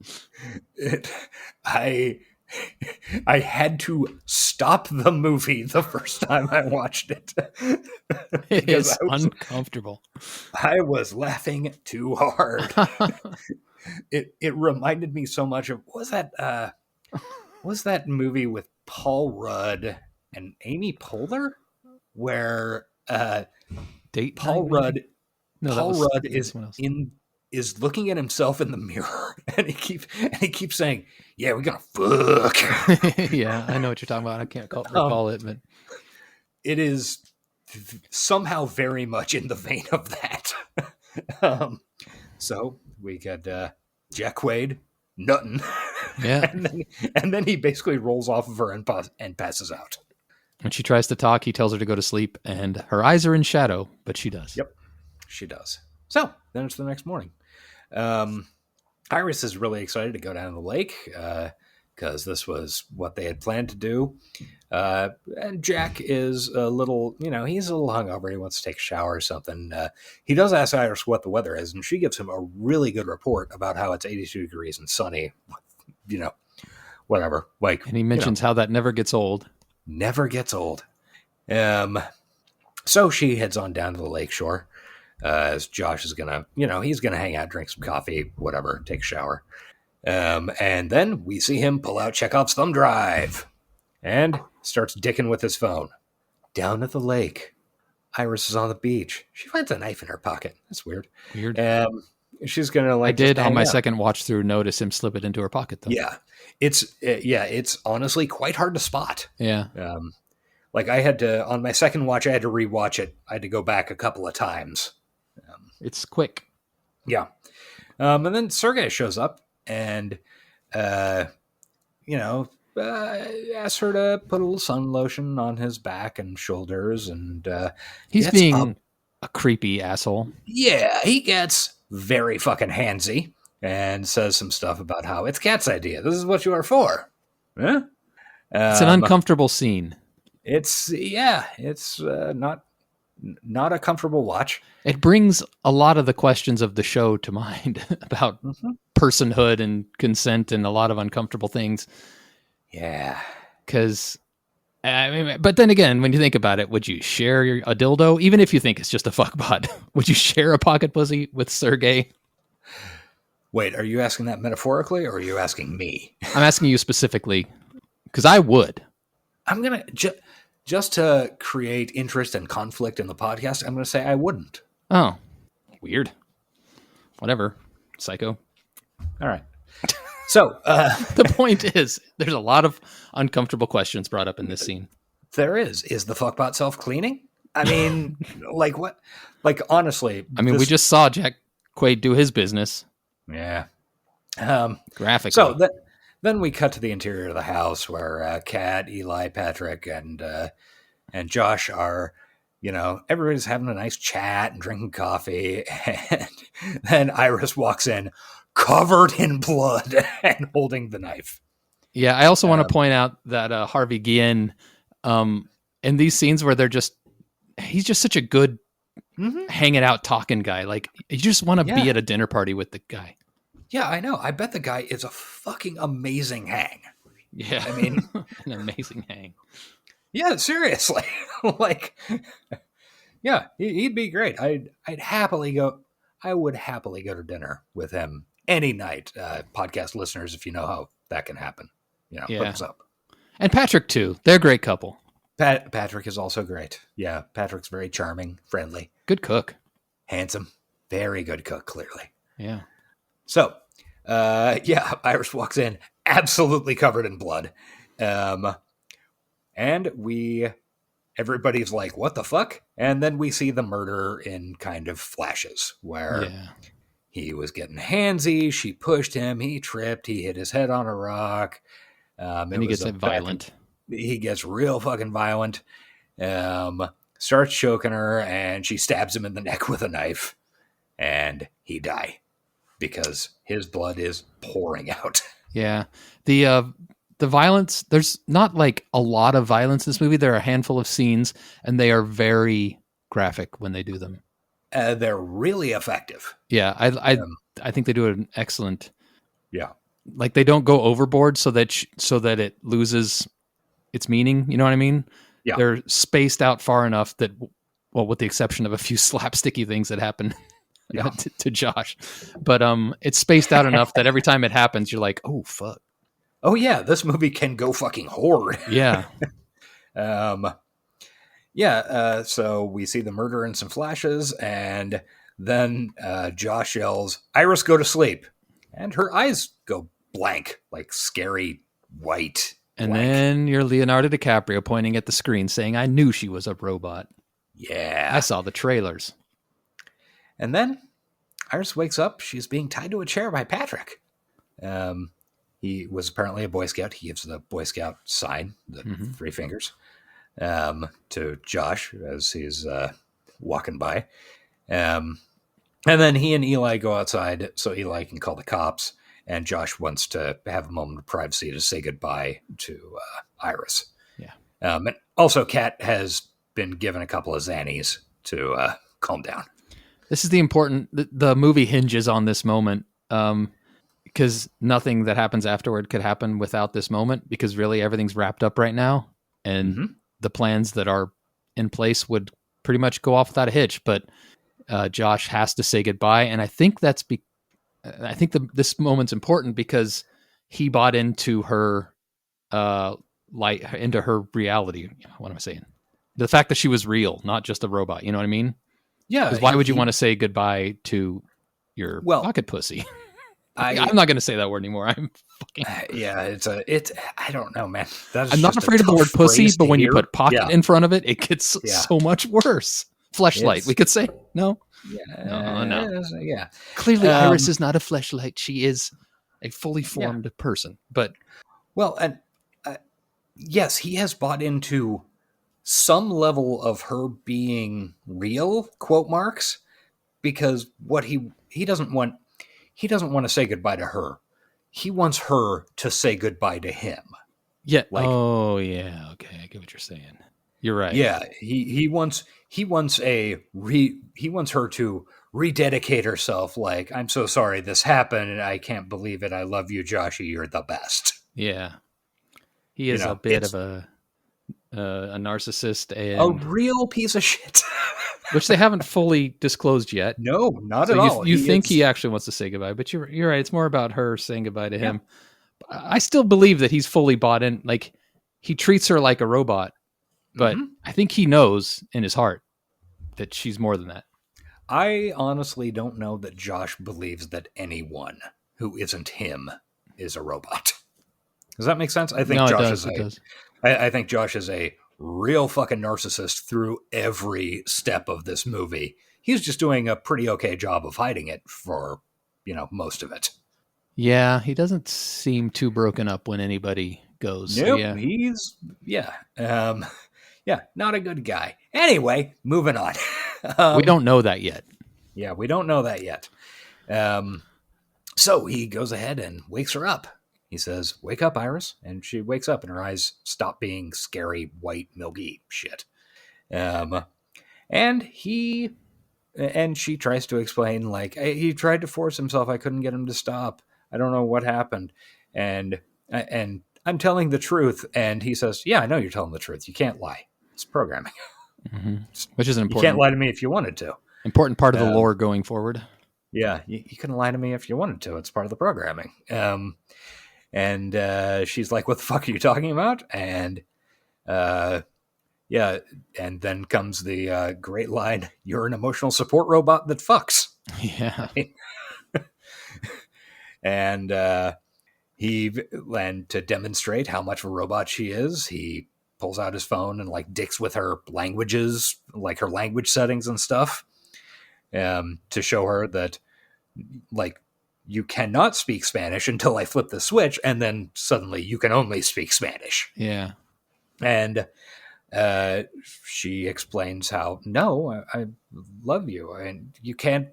I had to stop the movie the first time I watched it. It is uncomfortable. I was laughing too hard. It reminded me so much of, was that movie with Paul Rudd and Amy Poehler where Paul Rudd is looking at himself in the mirror and he keeps saying, yeah, we're gonna fuck. Yeah, I know what you're talking about. I can't recall it, but it is somehow very much in the vein of that. So we got Jack Quaid nutting Yeah. and then he basically rolls off of her and passes out. When she tries to talk, he tells her to go to sleep, and her eyes are in shadow, but she does. Yep, she does. So then it's the next morning. Iris is really excited to go down to the lake because this was what they had planned to do. And Jack is a little, he's a little hungover. He wants to take a shower or something. He does ask Iris what the weather is, and she gives him a really good report about how it's 82 degrees and sunny, whatever. And he mentions how that never gets old. Never gets old. So she heads on down to the lakeshore. As Josh is gonna, he's gonna hang out, drink some coffee, whatever, take a shower. And then we see him pull out Chekhov's thumb drive and starts dicking with his phone. Down at the lake, Iris is on the beach. She finds a knife in her pocket. That's weird. She's gonna I did on my second watch through notice him slip it into her pocket though. Yeah, it's honestly quite hard to spot. Yeah. I had to, on my second watch, I had to rewatch it. I had to go back a couple of times. It's quick. Yeah. And then Sergei shows up and, asks her to put a little sun lotion on his back and shoulders. And he's being a creepy asshole. Yeah, he gets very fucking handsy and says some stuff about how it's Kat's idea. This is what you are for. Huh? It's an uncomfortable scene. It's not a comfortable watch. It brings a lot of the questions of the show to mind about personhood and consent and a lot of uncomfortable things. Yeah. Because, but then again, when you think about it, would you share a dildo? Even if you think it's just a fuckbot, would you share a pocket pussy with Sergei? Wait, are you asking that metaphorically or are you asking me? I'm asking you specifically because I would. I'm going to, just to create interest and conflict in the podcast, I'm going to say I wouldn't. Oh, weird. Whatever. Psycho. All right. So the point is, there's a lot of uncomfortable questions brought up in this scene. There is. Is the fuckbot self-cleaning? I mean, like what? Like, honestly. We just saw Jack Quaid do his business. Yeah. Graphically. So then we cut to the interior of the house where Kat, Eli, Patrick, and Josh are, everybody's having a nice chat and drinking coffee. And then Iris walks in covered in blood and holding the knife. Yeah, I also want to point out that Harvey Guillen, in these scenes where he's just such a good hanging out, talking guy. Like, you just want to be at a dinner party with the guy. Yeah, I know. I bet the guy is a fucking amazing hang. Yeah. I mean, an amazing hang. Yeah, seriously. He'd be great. I would happily go to dinner with him any night. Podcast listeners, if you know how that can happen, hook us up. And Patrick too. They're a great couple. Patrick is also great. Yeah, Patrick's very charming, friendly. Good cook. Handsome. Very good cook, clearly. Yeah. So, Iris walks in absolutely covered in blood. And everybody's like, what the fuck? And then we see the murder in kind of flashes where he was getting handsy. She pushed him. He tripped. He hit his head on a rock. And he gets violent. He gets real fucking violent. Starts choking her and she stabs him in the neck with a knife and he dies. Because his blood is pouring out. Yeah. The violence, there's not like a lot of violence in this movie. There are a handful of scenes, and they are very graphic when they do them. They're really effective. Yeah, I think they do an excellent. Yeah. Like, they don't go overboard so that it loses its meaning. You know what I mean? Yeah. They're spaced out far enough that, well, with the exception of a few slapsticky things that happen. To Josh, but it's spaced out enough that every time it happens, you're like, oh fuck. Oh yeah, this movie can go fucking hard. Yeah. So we see the murder in some flashes, and then Josh yells, "Iris, go to sleep," and her eyes go blank, like scary white. And then you're Leonardo DiCaprio pointing at the screen, saying, "I knew she was a robot. Yeah, I saw the trailers." And then Iris wakes up. She's being tied to a chair by Patrick. he was apparently a Boy Scout. He gives the Boy Scout sign, the 3 fingers, to Josh as he's walking by. And then he and Eli go outside so Eli can call the cops. And Josh wants to have a moment of privacy to say goodbye to Iris. Yeah. And also, Kat has been given a couple of Xannies to calm down. This is the movie hinges on this moment, because nothing that happens afterward could happen without this moment, because really everything's wrapped up right now. And the plans that are in place would pretty much go off without a hitch. But Josh has to say goodbye. And I think this moment's important because he bought into her, into her reality. What am I saying? The fact that she was real, not just a robot. You know what I mean? Yeah. Because why would you want to say goodbye to your pocket pussy? I'm not going to say that word anymore. I'm fucking. I don't know, man. I'm not afraid of the word pussy, but when you put pocket in front of it, it gets so much worse. Fleshlight, we could say. No. No. Yeah. Clearly, Iris is not a fleshlight. She is a fully formed person. But and yes, he has bought into some level of her being real, quote marks, because what he doesn't want to say goodbye to her. He wants her to say goodbye to him. Yeah. Okay, I get what you're saying. You're right. Yeah, he wants her to rededicate herself. Like, I'm so sorry this happened, and I can't believe it. I love you, Joshy. You're the best. Yeah, he is a bit of a narcissist and a real piece of shit, which they haven't fully disclosed yet. No, not at all. You think he actually wants to say goodbye, but you're right. It's more about her saying goodbye to him. I still believe that he's fully bought in. Like, he treats her like a robot. But I think he knows in his heart that she's more than that. I honestly don't know that Josh believes that anyone who isn't him is a robot. Does that make sense? I think I think Josh is a real fucking narcissist through every step of this movie. He's just doing a pretty okay job of hiding it for, most of it. Yeah, he doesn't seem too broken up when anybody goes. Nope, not a good guy. Anyway, moving on. We don't know that yet. Yeah, we don't know that yet. So he goes ahead and wakes her up. He says, "Wake up, Iris." And she wakes up and her eyes stop being scary, white, milky shit. And she tries to explain, like, he tried to force himself. I couldn't get him to stop. I don't know what happened. And I'm telling the truth. And he says, "Yeah, I know you're telling the truth. You can't lie. It's programming." Which is important. You can't lie to me if you wanted to. Important part of the lore going forward. Yeah, you couldn't lie to me if you wanted to. It's part of the programming. And she's like, "What the fuck are you talking about?" And and then comes the great line, "You're an emotional support robot that fucks." Yeah. And to demonstrate how much of a robot she is, he pulls out his phone and like dicks with her languages, like her language settings and stuff, to show her that, like, you cannot speak Spanish until I flip the switch, and then suddenly you can only speak Spanish. Yeah. And she explains how, no, I love you, and you can't,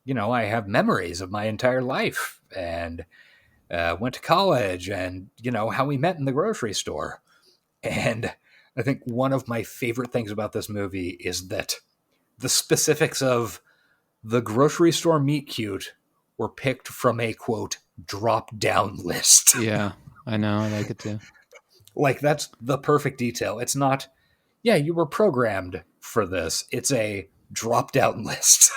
I have memories of my entire life, and went to college, and, how we met in the grocery store. And I think one of my favorite things about this movie is that the specifics of the grocery store meet cute were picked from a, quote, drop-down list. Yeah, I know. I like it too. Like, that's the perfect detail. It's not, you were programmed for this. It's a drop-down list.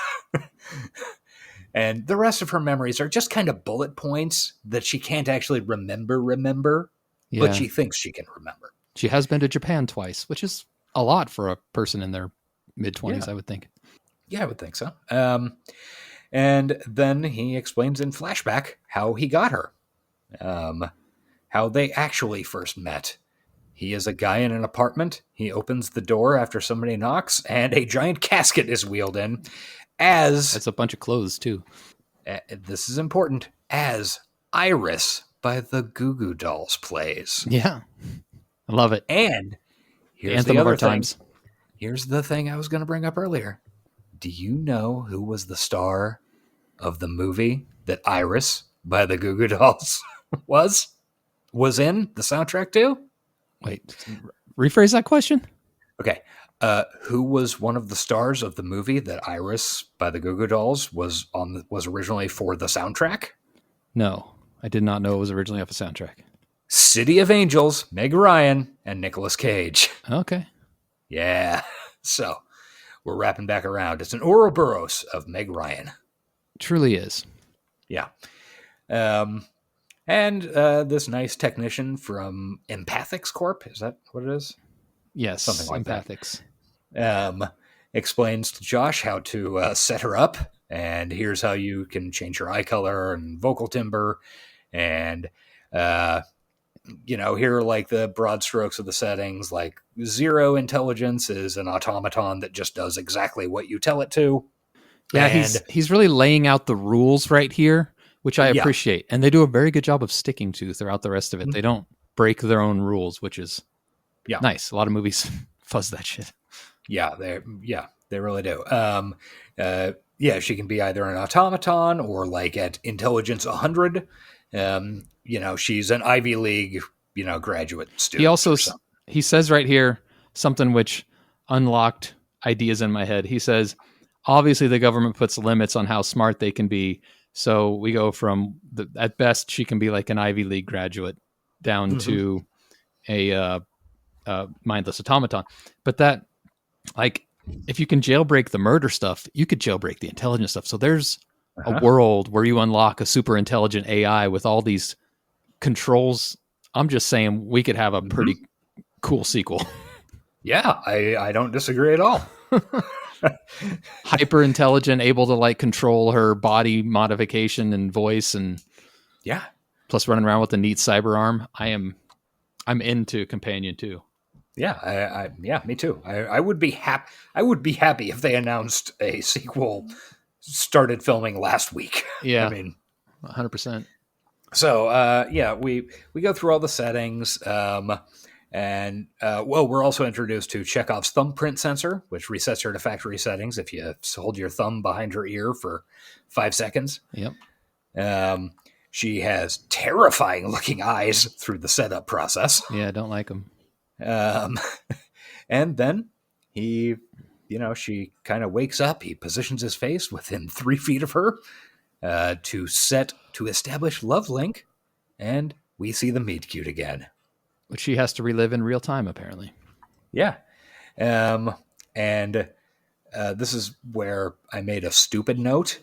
And the rest of her memories are just kind of bullet points that she can't actually remember, but she thinks she can remember. She has been to Japan twice, which is a lot for a person in their mid-20s, I would think. Yeah, I would think so. And then he explains in flashback how he got her, how they actually first met. He is a guy in an apartment. He opens the door after somebody knocks, and a giant casket is wheeled in. That's a bunch of clothes, too. This is important. As Iris by the Goo Goo Dolls plays. Yeah. I love it. And here's Anthem the of other our thing. times. Here's the thing I was going to bring up earlier. Do you know who was the star of the movie that Iris by the Goo Goo Dolls was in the soundtrack to? Wait, rephrase that question? Okay. Who was one of the stars of the movie that Iris by the Goo Goo Dolls was originally for the soundtrack? No, I did not know it was originally off a soundtrack. City of Angels, Meg Ryan, and Nicolas Cage. Okay. Yeah. So we're wrapping back around. It's an Ouroboros of Meg Ryan. Truly is. Yeah. And this nice technician from Empathics Corp. Is that what it is? Yes, Something like empathics. Explains to Josh how to set her up. And here's how you can change her eye color and vocal timbre. And, here are like the broad strokes of the settings. Like 0 intelligence is an automaton that just does exactly what you tell it to. Yeah, and he's really laying out the rules right here, which I Yeah. appreciate. And they do a very good job of sticking to throughout the rest of it. They don't break their own rules, which is nice. A lot of movies fuzz that shit. Yeah, they really do. She can be either an automaton or like at intelligence 100. She's an Ivy League, graduate student. He also he says right here something which unlocked ideas in my head. He says, obviously the government puts limits on how smart they can be. So we go from at best she can be like an Ivy League graduate down to a mindless automaton. But that, like, if you can jailbreak the murder stuff, you could jailbreak the intelligence stuff. So there's a world where you unlock a super intelligent AI with all these controls. I'm just saying we could have a pretty cool sequel. Yeah, I don't disagree at all. Hyper intelligent, able to like control her body modification and voice, and plus running around with a neat cyber arm. I'm into Companion 2. Yeah, me too. I would be happy. I would be happy if they announced a sequel. Started filming last week. Yeah, I mean, 100%. So we go through all the settings, and we're also introduced to Chekhov's thumbprint sensor, which resets her to factory settings if you hold your thumb behind her ear for 5 seconds. Yep. She has terrifying looking eyes through the setup process. Yeah, I don't like them. And then she kind of wakes up. He positions his face within 3 feet of her to establish love link, and we see the meet cute again, which she has to relive in real time, apparently. Yeah. And this is where I made a stupid note.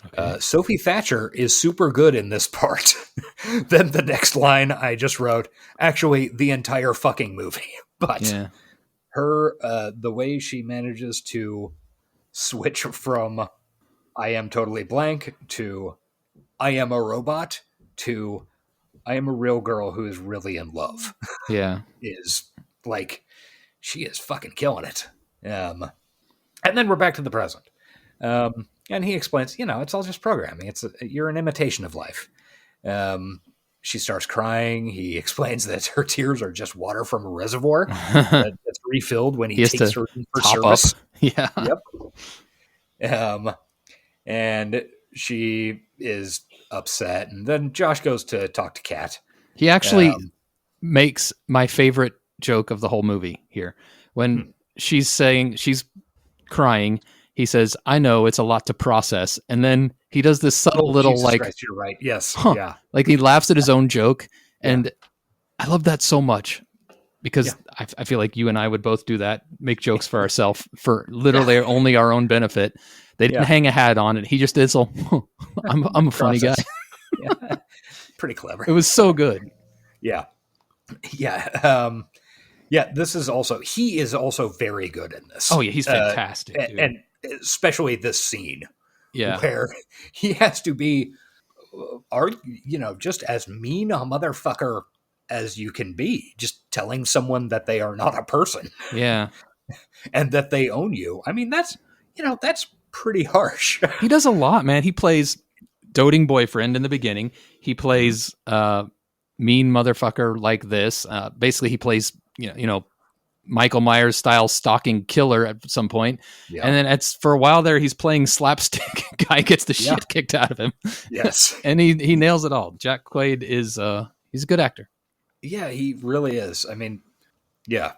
Okay. Sophie Thatcher is super good in this part. Then the next line I just wrote, actually the entire fucking movie. But her, the way she manages to switch from I am totally blank to I am a robot to I am a real girl who is really in love. Yeah. Is like, she is fucking killing it. And then we're back to the present. And he explains, it's all just programming. You're an imitation of life. She starts crying. He explains that her tears are just water from a reservoir that's refilled when he takes her in for service. Up. Yeah. Yep. And she is upset. And then Josh goes to talk to Kat. He actually makes my favorite joke of the whole movie here. When she's saying she's crying, he says, I know it's a lot to process. And then he does this subtle little Jesus like, Christ, you're right. Yes. Yeah. Like he laughs at his own joke. And I love that so much because I feel like you and I would both do that, make jokes for ourselves for literally only our own benefit. They didn't hang a hat on it. He just did. So I'm a funny guy. Pretty clever. It was so good. Yeah. Yeah. This is also, he is also very good in this. Oh yeah. He's fantastic. And especially this scene. Yeah. Where he has to be, just as mean a motherfucker as you can be, just telling someone that they are not a person. Yeah. And that they own you. I mean, that's pretty harsh. He does a lot, man. He plays doting boyfriend in the beginning. He plays mean motherfucker like this. Basically, he plays Michael Myers style stalking killer at some point. Yeah. And then for a while there, he's playing slapstick. Guy gets the shit kicked out of him. Yes. And he nails it all. Jack Quaid is he's a good actor. Yeah, he really is. I mean, yeah.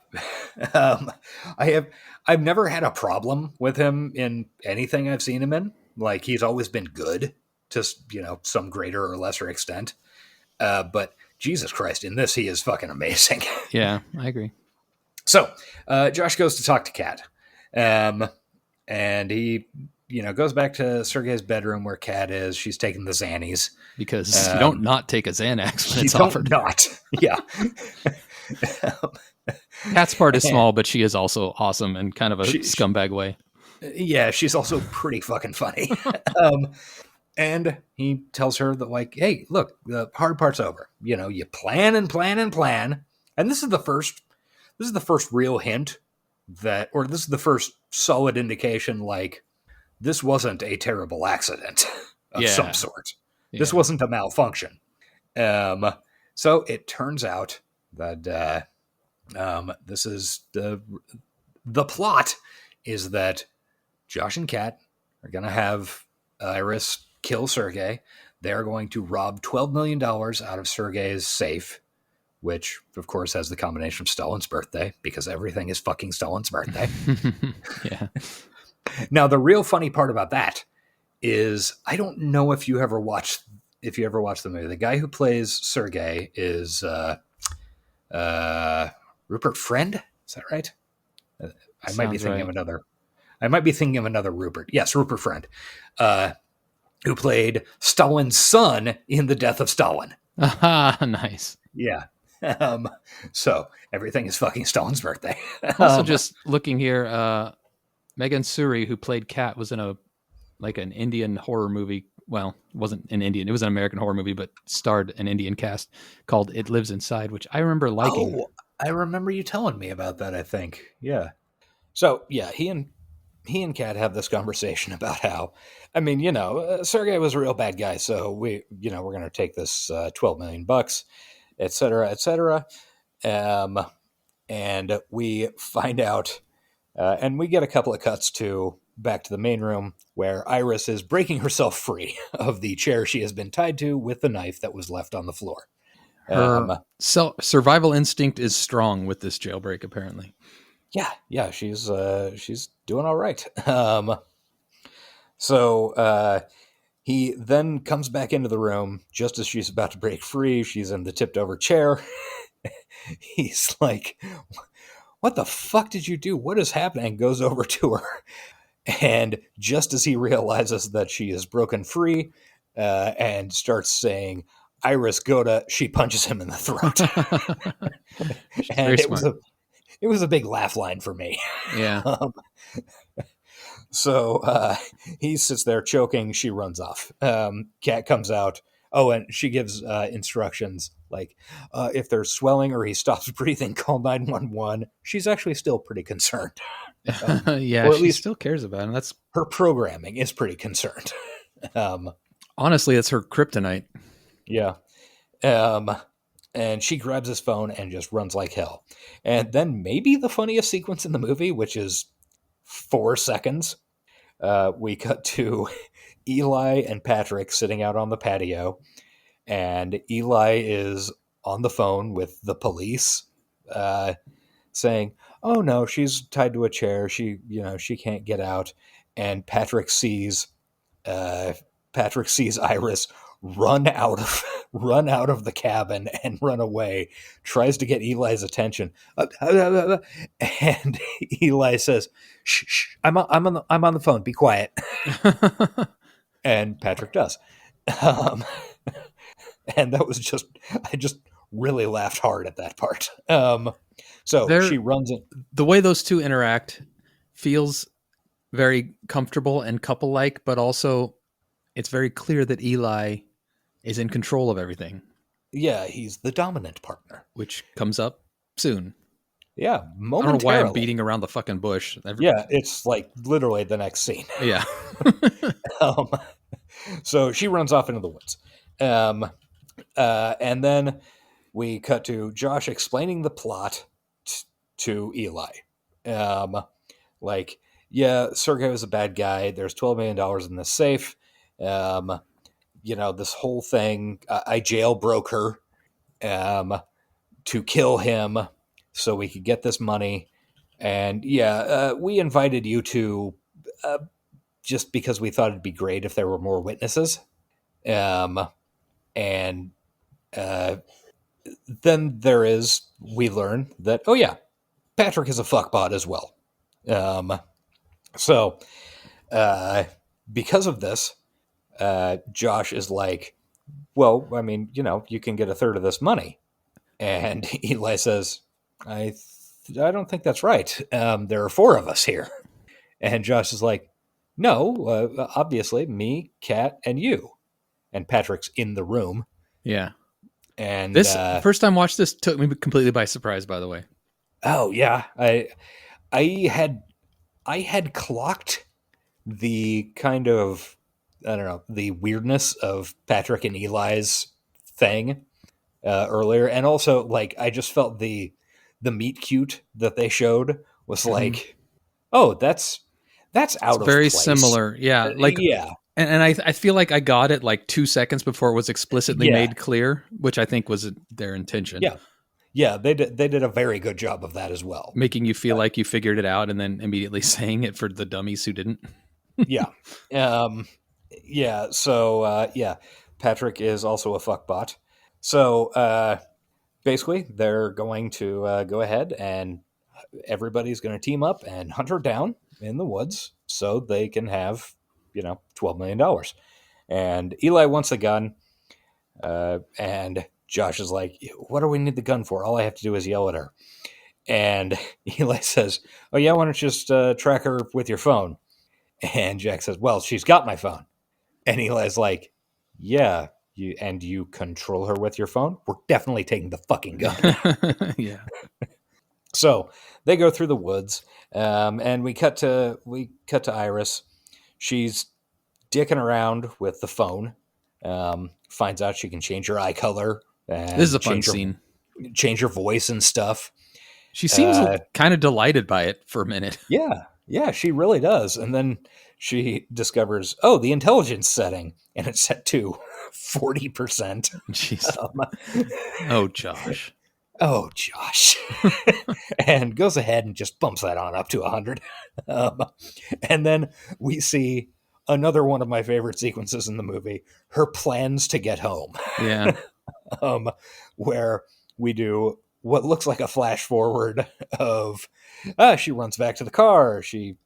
I've never had a problem with him in anything I've seen him in. Like, he's always been good to, some greater or lesser extent. But Jesus Christ, in this, he is fucking amazing. Yeah, I agree. So, Josh goes to talk to Kat. And he, goes back to Sergei's bedroom where Kat is. She's taking the Xannies. Because you don't not take a Xanax when You it's don't offered. not. Yeah. Kat's part is small, but she is also awesome in kind of a scumbag way. Yeah, she's also pretty fucking funny. And he tells her that, like, hey, look, the hard part's over. You plan and plan and plan. And this is the first real hint this is the first solid indication, like, this wasn't a terrible accident of some sort. Yeah. This wasn't a malfunction. So it turns out that this is the plot is that Josh and Kat are going to have Iris kill Sergei. They're going to rob $12 million out of Sergei's safe, which, of course, has the combination of Stalin's birthday, because everything is fucking Stalin's birthday. Yeah. Now, the real funny part about that is, I don't know if you ever watched the movie. The guy who plays Sergei is Rupert Friend. Is that right? I might be thinking of another Rupert. Yes, Rupert Friend, who played Stalin's son in The Death of Stalin. Nice. Yeah. So everything is fucking Stalin's birthday. Also, just looking here, Megan Suri, who played Kat, was in an Indian horror movie. Well, it wasn't an Indian; it was an American horror movie, but starred an Indian cast called "It Lives Inside," which I remember liking. Oh, I remember you telling me about that. I think, yeah. So yeah, he and Kat have this conversation about how, I mean, Sergei was a real bad guy, so we're going to take this $12 million, et cetera, et cetera. And we find out, and we get a couple of cuts to back to the main room where Iris is breaking herself free of the chair she has been tied to with the knife that was left on the floor. Her survival instinct is strong with this jailbreak, apparently. Yeah, she's doing all right. So he then comes back into the room just as she's about to break free. She's in the tipped over chair. He's like, what the fuck did you do? What is happening? And goes over to her. And just as he realizes that she is broken free and starts saying, Iris, Goda, she punches him in the throat. And it was a big laugh line for me. Yeah. So he sits there choking. She runs off. Kat comes out. Oh, and she gives instructions like, if there's swelling or he stops breathing, call 911. She's actually still pretty concerned. Yeah, or at she least still cares about him. That's her programming is pretty concerned. Honestly, it's her kryptonite. Yeah. And she grabs his phone and just runs like hell. And then maybe the funniest sequence in the movie, which is 4 seconds, we cut to Eli and Patrick sitting out on the patio. And Eli is on the phone with the police, saying, oh no, she's tied to a chair. She can't get out. And Patrick sees Iris run out of the cabin and run away, tries to get Eli's attention. And Eli says, shh, I'm on the phone. Be quiet. And Patrick does. And that was I just really laughed hard at that part. So she runs in. The way those two interact feels very comfortable and couple-like, but also it's very clear that Eli is in control of everything. Yeah, he's the dominant partner. Which comes up soon. Yeah, momentarily. I don't know why I'm beating around the fucking bush. Yeah, it's like literally the next scene. Yeah. So she runs off into the woods. And then we cut to Josh explaining the plot to Eli. Like, yeah, Sergey was a bad guy. There's $12 million in the safe. This whole thing, I jailbroke her to kill him so we could get this money. And we invited you to just because we thought it'd be great if there were more witnesses. And then we learn that, oh yeah, Patrick is a fuckbot as well. So because of this, Josh is like, well, I mean, you can get a third of this money. And Eli says, I don't think that's right. There are 4 of us here. And Josh is like, no, obviously me, Kat, and you. And Patrick's in the room. Yeah. And this first time I watched this took me completely by surprise, by the way. Oh yeah. I had clocked the kind of, I don't know, the weirdness of Patrick and Eli's thing earlier. And also, like, I just felt the meet cute that they showed was like, oh, that's out of very place. Similar. Yeah. Yeah. And I feel like I got it like 2 seconds before it was explicitly made clear, which I think was their intention. Yeah. Yeah, they did a very good job of that as well. Making you feel like you figured it out and then immediately saying it for the dummies who didn't. Yeah. So Patrick is also a fuckbot. So basically, they're going to go ahead and everybody's going to team up and hunt her down in the woods so they can have, $12 million. And Eli wants a gun. And Josh is like, what do we need the gun for? All I have to do is yell at her. And Eli says, oh yeah, why don't you just track her with your phone? And Jack says, well, she's got my phone. And Eli's like, yeah, you control her with your phone? We're definitely taking the fucking gun. Yeah. So they go through the woods, and we cut to Iris. She's dicking around with the phone. Finds out she can change her eye color. This is a fun scene. Change her voice and stuff. She seems kind of delighted by it for a minute. Yeah, she really does. And then she discovers, oh, the intelligence setting, and it's set to 40%. Jeez. Oh, Josh. Oh, Josh. And goes ahead and just bumps that on up to 100. And then we see another one of my favorite sequences in the movie, her plans to get home. Yeah. Where we do what looks like a flash forward of she runs back to the car. She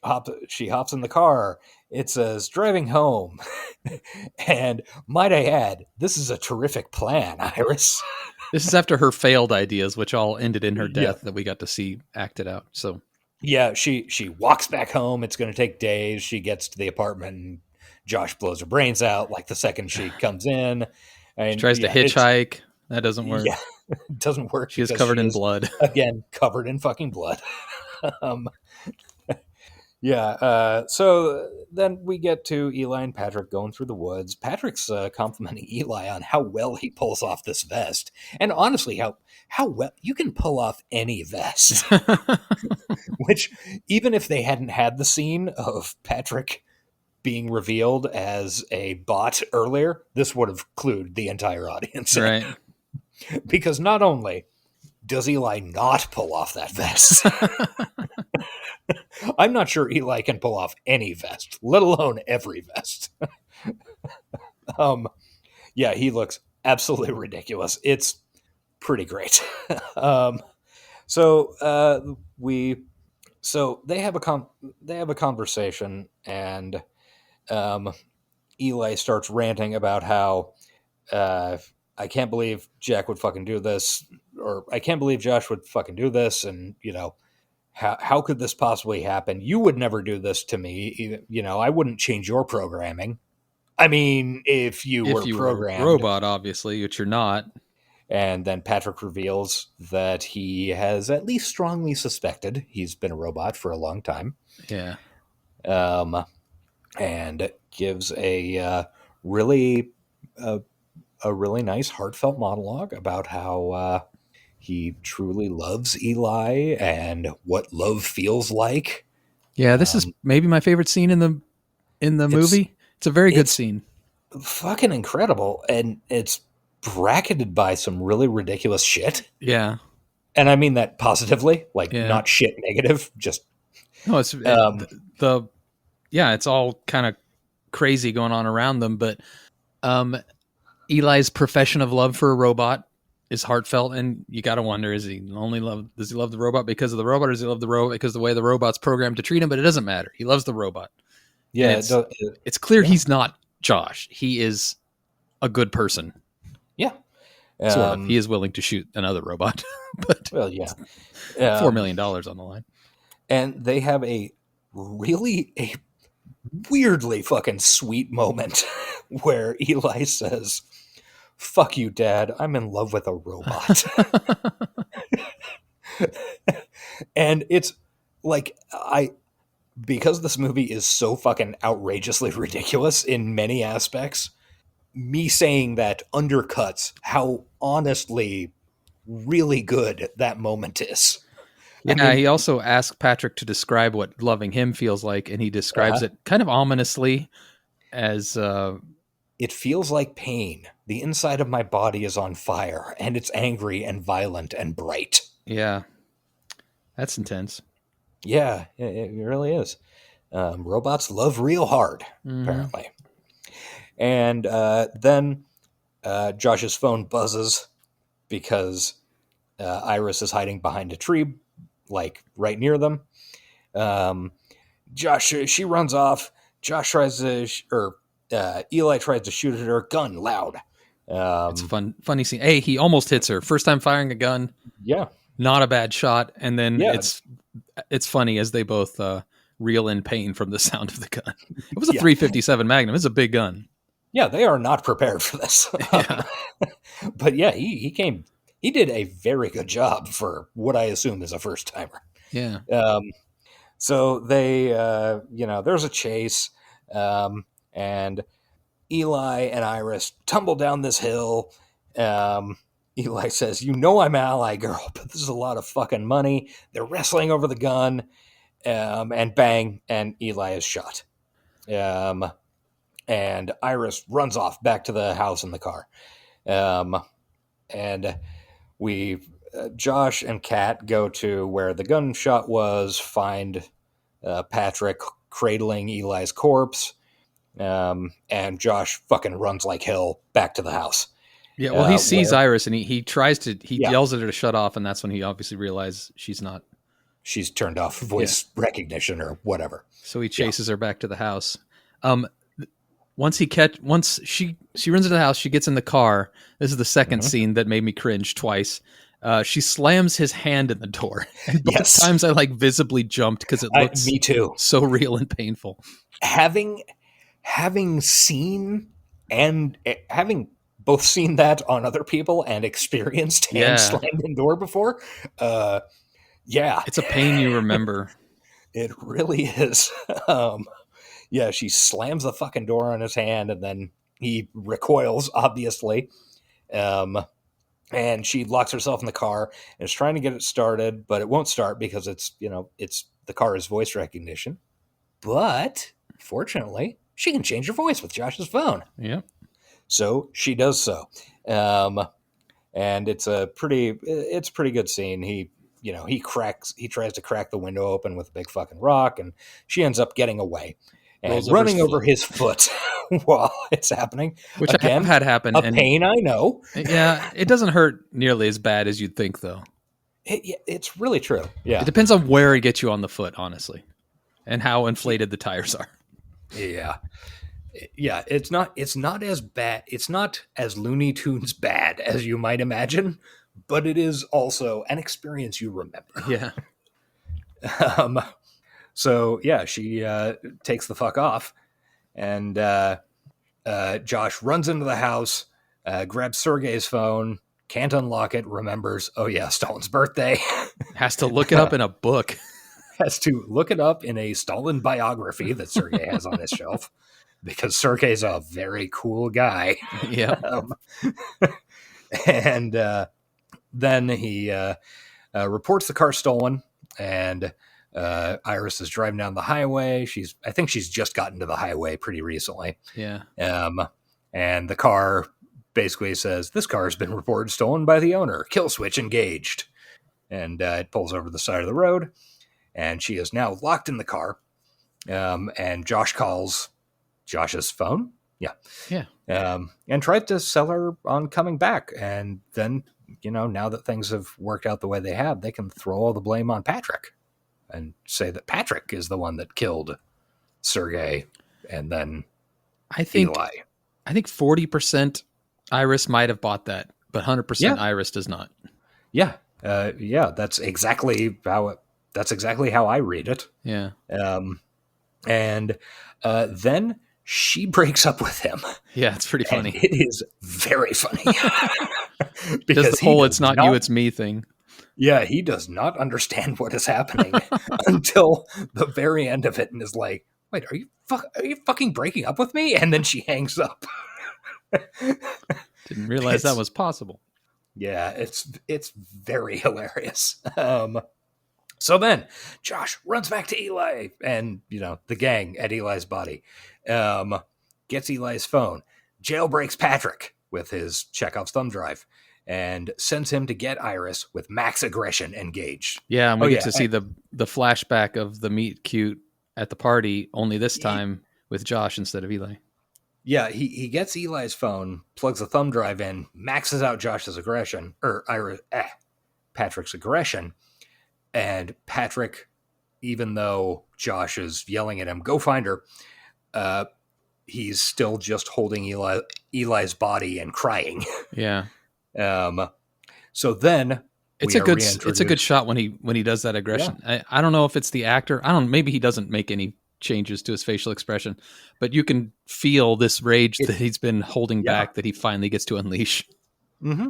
hops in the car. It says driving home. And might I add, this is a terrific plan, Iris. This is after her failed ideas, which all ended in her death that we got to see acted out. So yeah, she walks back home. It's going to take days. She gets to the apartment and Josh blows her brains out like the second she comes in. And she tries to hitchhike. That doesn't work. Yeah, it doesn't work. She is covered in blood. Again, covered in fucking blood. So then we get to Eli and Patrick going through the woods. Patrick's complimenting Eli on how well he pulls off this vest. And honestly, how well you can pull off any vest. Which, even if they hadn't had the scene of Patrick being revealed as a bot earlier, this would have clued the entire audience. Right. Because not only does Eli not pull off that vest, I'm not sure Eli can pull off any vest, let alone every vest. He looks absolutely ridiculous. It's pretty great. So they have a conversation, and Eli starts ranting about how I can't believe Jack would fucking do this, or I can't believe Josh would fucking do this, and how could this possibly happen? You would never do this to me. I wouldn't change your programming. I mean, if you were programmed. A robot, obviously, which you're not. And then Patrick reveals that he has at least strongly suspected he's been a robot for a long time. Yeah. and gives really a really nice heartfelt monologue about how he truly loves Eli and what love feels like. Yeah, this is maybe my favorite scene in the movie. It's a very good scene. Fucking incredible, and it's bracketed by some really ridiculous shit. Yeah, and I mean that positively, like Yeah. not shit negative. Just no, it's it's all kind of crazy going on around them, but Eli's profession of love for a robot is heartfelt, and you got to wonder: does he love the robot because of the robot, or does he love the robot because of the way the robot's programmed to treat him? But it doesn't matter. He loves the robot. yeah, It's clear he's not Josh. He is a good person. yeah. Sort of. He is willing to shoot another robot, but Well, yeah, $4 million on the line. and they have a weirdly fucking sweet moment where Eli says, "Fuck you, Dad. I'm in love with a robot." And it's like because this movie is so fucking outrageously ridiculous in many aspects, me saying that undercuts how honestly really good that moment is. Yeah, he also asked Patrick to describe what loving him feels like, and he describes it kind of ominously as it feels like pain. The inside of my body is on fire, and it's angry and violent and bright. Yeah, that's intense. Yeah, it really is. Robots love real hard, apparently. And then Josh's phone buzzes because Iris is hiding behind a tree, like right near them. She runs off. Josh tries to, Eli tries to shoot at her. Gun loud. It's a funny scene. Hey, he almost hits her. First time firing a gun. Yeah. Not a bad shot. And then Yeah. it's funny as they both reel in pain from the sound of the gun. It was a 357 Magnum. It's a big gun. Yeah, they are not prepared for this. Yeah. But yeah, he did a very good job for what I assume is a first timer. Yeah. So they, there's a chase, and Eli and Iris tumble down this hill. Eli says, I'm an ally, girl, but this is a lot of fucking money. They're wrestling over the gun, and bang, and Eli is shot. And Iris runs off back to the house in the car. And Josh and Kat go to where the gunshot was, find Patrick cradling Eli's corpse, and Josh fucking runs like hell back to the house. Yeah, well, he sees Iris, and he yells at her to shut off, and that's when he obviously realizes she's turned off voice recognition or whatever. So he chases her back to the house. Once she runs into the house, she gets in the car. This is the second scene that made me cringe twice. She slams his hand in the door. And both times I visibly jumped because it looks me too. So real and painful. Having seen and having both seen that on other people and experienced hand slammed in door before, it's a pain you remember. It really is. She slams the fucking door on his hand, and then he recoils, obviously. And she locks herself in the car and is trying to get it started, but it won't start because it's the car is voice recognition. But fortunately, she can change her voice with Josh's phone. Yeah. So she does so. And it's a pretty good scene. He tries to crack the window open with a big fucking rock, and she ends up getting away and running over his foot while it's happening. Which I have had happen. Pain, I know. Yeah, it doesn't hurt nearly as bad as you'd think, though. It's really true. Yeah. It depends on where it gets you on the foot, honestly, and how inflated the tires are. Yeah. Yeah, it's not as bad. It's not as Looney Tunes bad as you might imagine, but it is also an experience you remember. Yeah. So yeah, she takes the fuck off, and Josh runs into the house, grabs Sergei's phone, can't unlock it, remembers, oh yeah, Stalin's birthday. Has to look it up in a book. has to look it up in a Stalin biography that Sergei has on his shelf, because Sergei's a very cool guy. Yeah. And then he reports the car stolen, and Iris is driving down the highway. I think she's just gotten to the highway pretty recently. Yeah. And the car basically says, "This car has been reported stolen by the owner. Kill switch engaged." And it pulls over the side of the road, and she is now locked in the car. And Josh calls Josh's phone. Yeah. Yeah. And tried to sell her on coming back. And then, now that things have worked out the way they have, they can throw all the blame on Patrick and say that Patrick is the one that killed Sergei and then Eli. I think 40% Iris might have bought that, but 100% Iris does not. Yeah. That's exactly how I read it. Yeah. And then she breaks up with him. Yeah, it's pretty funny. And it is very funny. Because the whole "it's not you, it's me" thing. Yeah, he does not understand what is happening until the very end of it, and is like, "Wait, are you fucking breaking up with me?" And then she hangs up. Didn't realize that was possible. Yeah, it's very hilarious. So then Josh runs back to Eli, and the gang at Eli's body gets Eli's phone, jailbreaks Patrick with his Chekhov's thumb drive, and sends him to get Iris with max aggression engaged. Yeah, and we get to see the flashback of the meet cute at the party, only this time with Josh instead of Eli. Yeah, he gets Eli's phone, plugs the thumb drive in, maxes out Josh's aggression, or Patrick's aggression, and Patrick, even though Josh is yelling at him, "Go find her," he's still just holding Eli's body and crying. Yeah. So then it's a good shot when he does that aggression. Yeah. I don't know if it's the actor. Maybe he doesn't make any changes to his facial expression, but you can feel this rage that he's been holding back that he finally gets to unleash. Mm-hmm.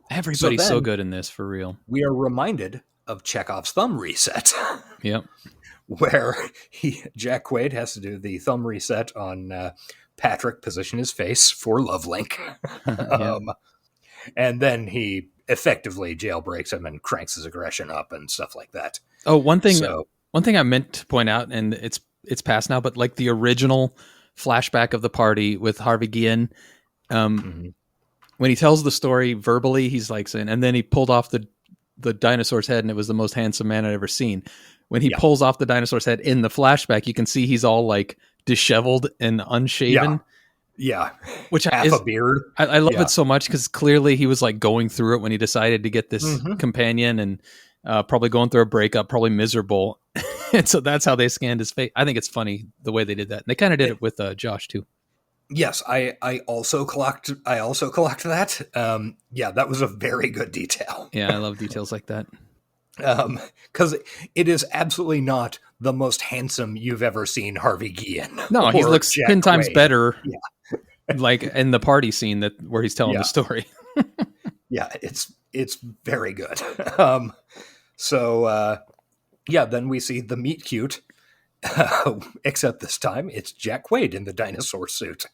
Everybody's so good in this, for real. We are reminded of Chekhov's thumb reset. Yep. Where Jack Quaid has to do the thumb reset on Patrick, position his face for love link. And then he effectively jailbreaks him and cranks his aggression up and stuff like that. Oh, one thing I meant to point out, and it's past now, but like the original flashback of the party with Harvey Guillen, when he tells the story verbally, he's like saying, and then he pulled off the dinosaur's head, and it was the most handsome man I'd ever seen. When he pulls off the dinosaur's head in the flashback, you can see he's all like disheveled and unshaven. Yeah. Which half a beard. I love it so much because clearly he was like going through it when he decided to get this companion, and probably going through a breakup, probably miserable. And so that's how they scanned his face. I think it's funny the way they did that. And they kind of did it with Josh too. Yes, I also clocked that. That was a very good detail. Yeah, I love details like that. Because it is absolutely not the most handsome you've ever seen Harvey Guillen. No, he looks Jack 10 times Quaid. Then like in the party scene where he's telling the story. Yeah, it's very good. Then we see the meet cute, except this time it's Jack Quaid in the dinosaur suit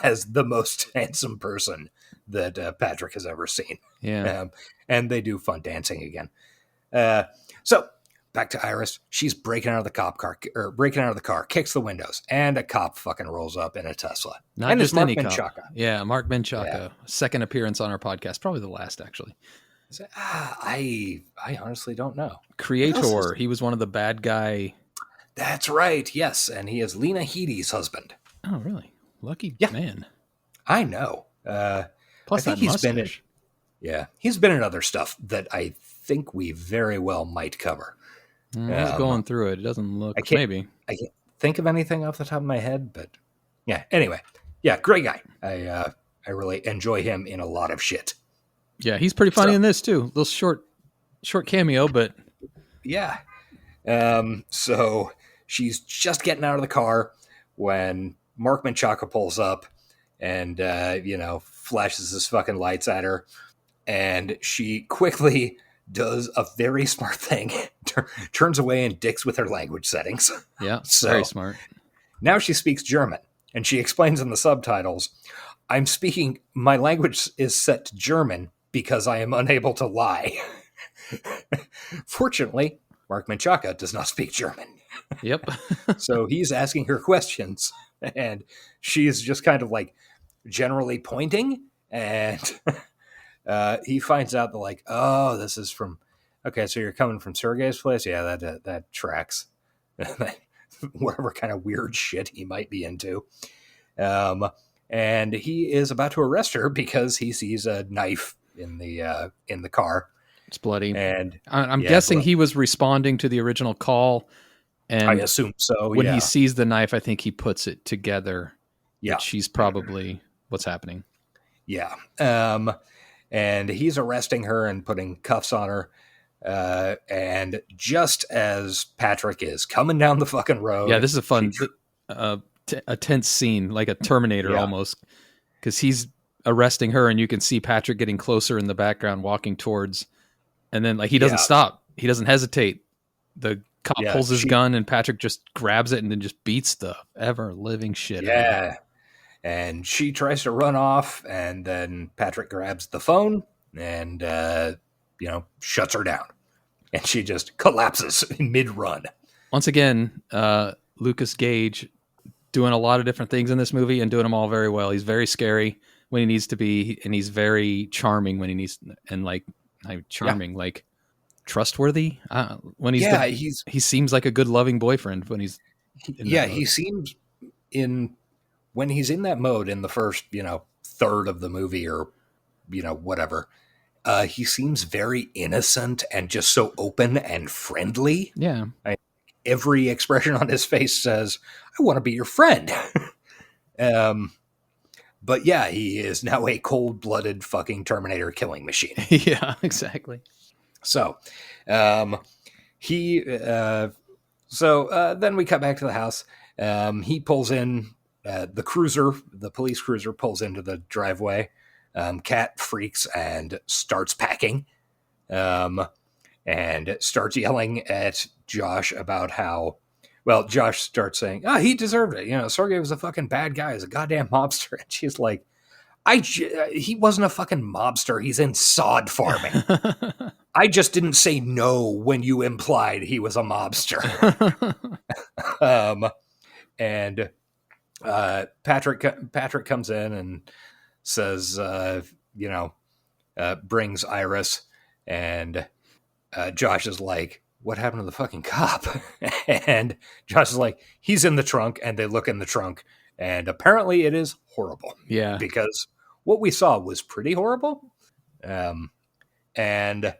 as the most handsome person that Patrick has ever seen. Yeah. And they do fun dancing again. So back to Iris. She's breaking out of the car, kicks the windows, and a cop fucking rolls up in a Tesla. Not just Mark any Menchaca. cop. Yeah, Mark Menchaca. Second appearance on our podcast. Probably the last, actually. I honestly don't know. Creator. He was one of the bad guy. That's right. Yes. And he is Lena Headey's husband. Oh, really? Lucky man. I know. Plus, I think he's been in. He's been in other stuff that I think we very well might cover. He's going through it. It doesn't look. Maybe I can't think of anything off the top of my head, but yeah. Anyway, great guy. I really enjoy him in a lot of shit. Yeah, he's pretty funny in this too. Little short cameo, but yeah. So she's just getting out of the car when Mark Menchaca pulls up and flashes his fucking lights at her, and she quickly does a very smart thing, turns away and dicks with her language settings. Yeah, So very smart. now she speaks German, and she explains in the subtitles, my language is set to German because I am unable to lie. Fortunately, Mark Menchaca does not speak German. Yep. So he's asking her questions, and she is just kind of like generally pointing, and he finds out that like, oh, this is from, okay, so you're coming from Sergei's place? Yeah, that tracks. Whatever kind of weird shit he might be into. And he is about to arrest her because he sees a knife in the car. It's bloody. And I'm guessing he was responding to the original call. And I assume so. When he sees the knife, I think he puts it together. Yeah. That she's probably what's happening. Yeah. And he's arresting her and putting cuffs on her. And just as Patrick is coming down the fucking road. Yeah, this is a fun, a tense scene, like a Terminator almost. Because he's arresting her and you can see Patrick getting closer in the background, walking towards. And then like he doesn't stop. He doesn't hesitate. The cop pulls his gun and Patrick just grabs it and then just beats the ever living shit out of him. And she tries to run off, and then Patrick grabs the phone and, shuts her down. And she just collapses in mid-run. Once again, Lucas Gage doing a lot of different things in this movie and doing them all very well. He's very scary when he needs to be, and he's very charming when he needs, and like trustworthy. When he seems like a good, loving boyfriend when he's. He seems when he's in that mode in the first, third of the movie or, whatever. He seems very innocent and just so open and friendly. Yeah. Every expression on his face says, I want to be your friend. But yeah, he is now a cold-blooded fucking Terminator killing machine. Yeah, exactly. So, then we cut back to the house. He pulls in the police cruiser pulls into the driveway. Kat freaks and starts packing, and starts yelling at Josh about how, Josh starts saying, he deserved it. Sergei was a fucking bad guy. He's a goddamn mobster. And she's like, he wasn't a fucking mobster. He's in sod farming. I just didn't say no when you implied he was a mobster. And Patrick comes in and says, brings Iris, and Josh is like, what happened to the fucking cop? And Josh is like, he's in the trunk, and they look in the trunk, and apparently it is horrible. Yeah. Because what we saw was pretty horrible. And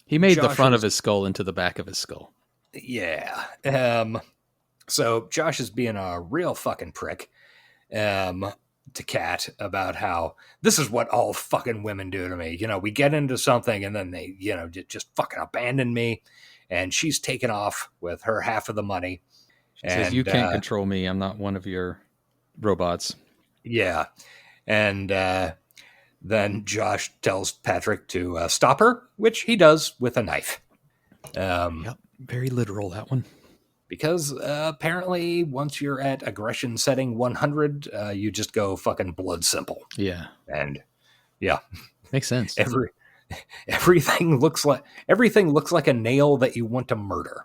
he made the front of his skull into the back of his skull. Yeah. So Josh is being a real fucking prick to Kat about how this is what all fucking women do to me. We get into something and then they, just fucking abandon me. And she's taken off with her half of the money. She says, you can't control me. I'm not one of your robots. Yeah. And then Josh tells Patrick to stop her, which he does with a knife. Yep. Very literal, that one. Because apparently once you're at aggression setting 100, you just go fucking blood simple. Yeah. And yeah. Makes sense. Everything looks like a nail that you want to murder.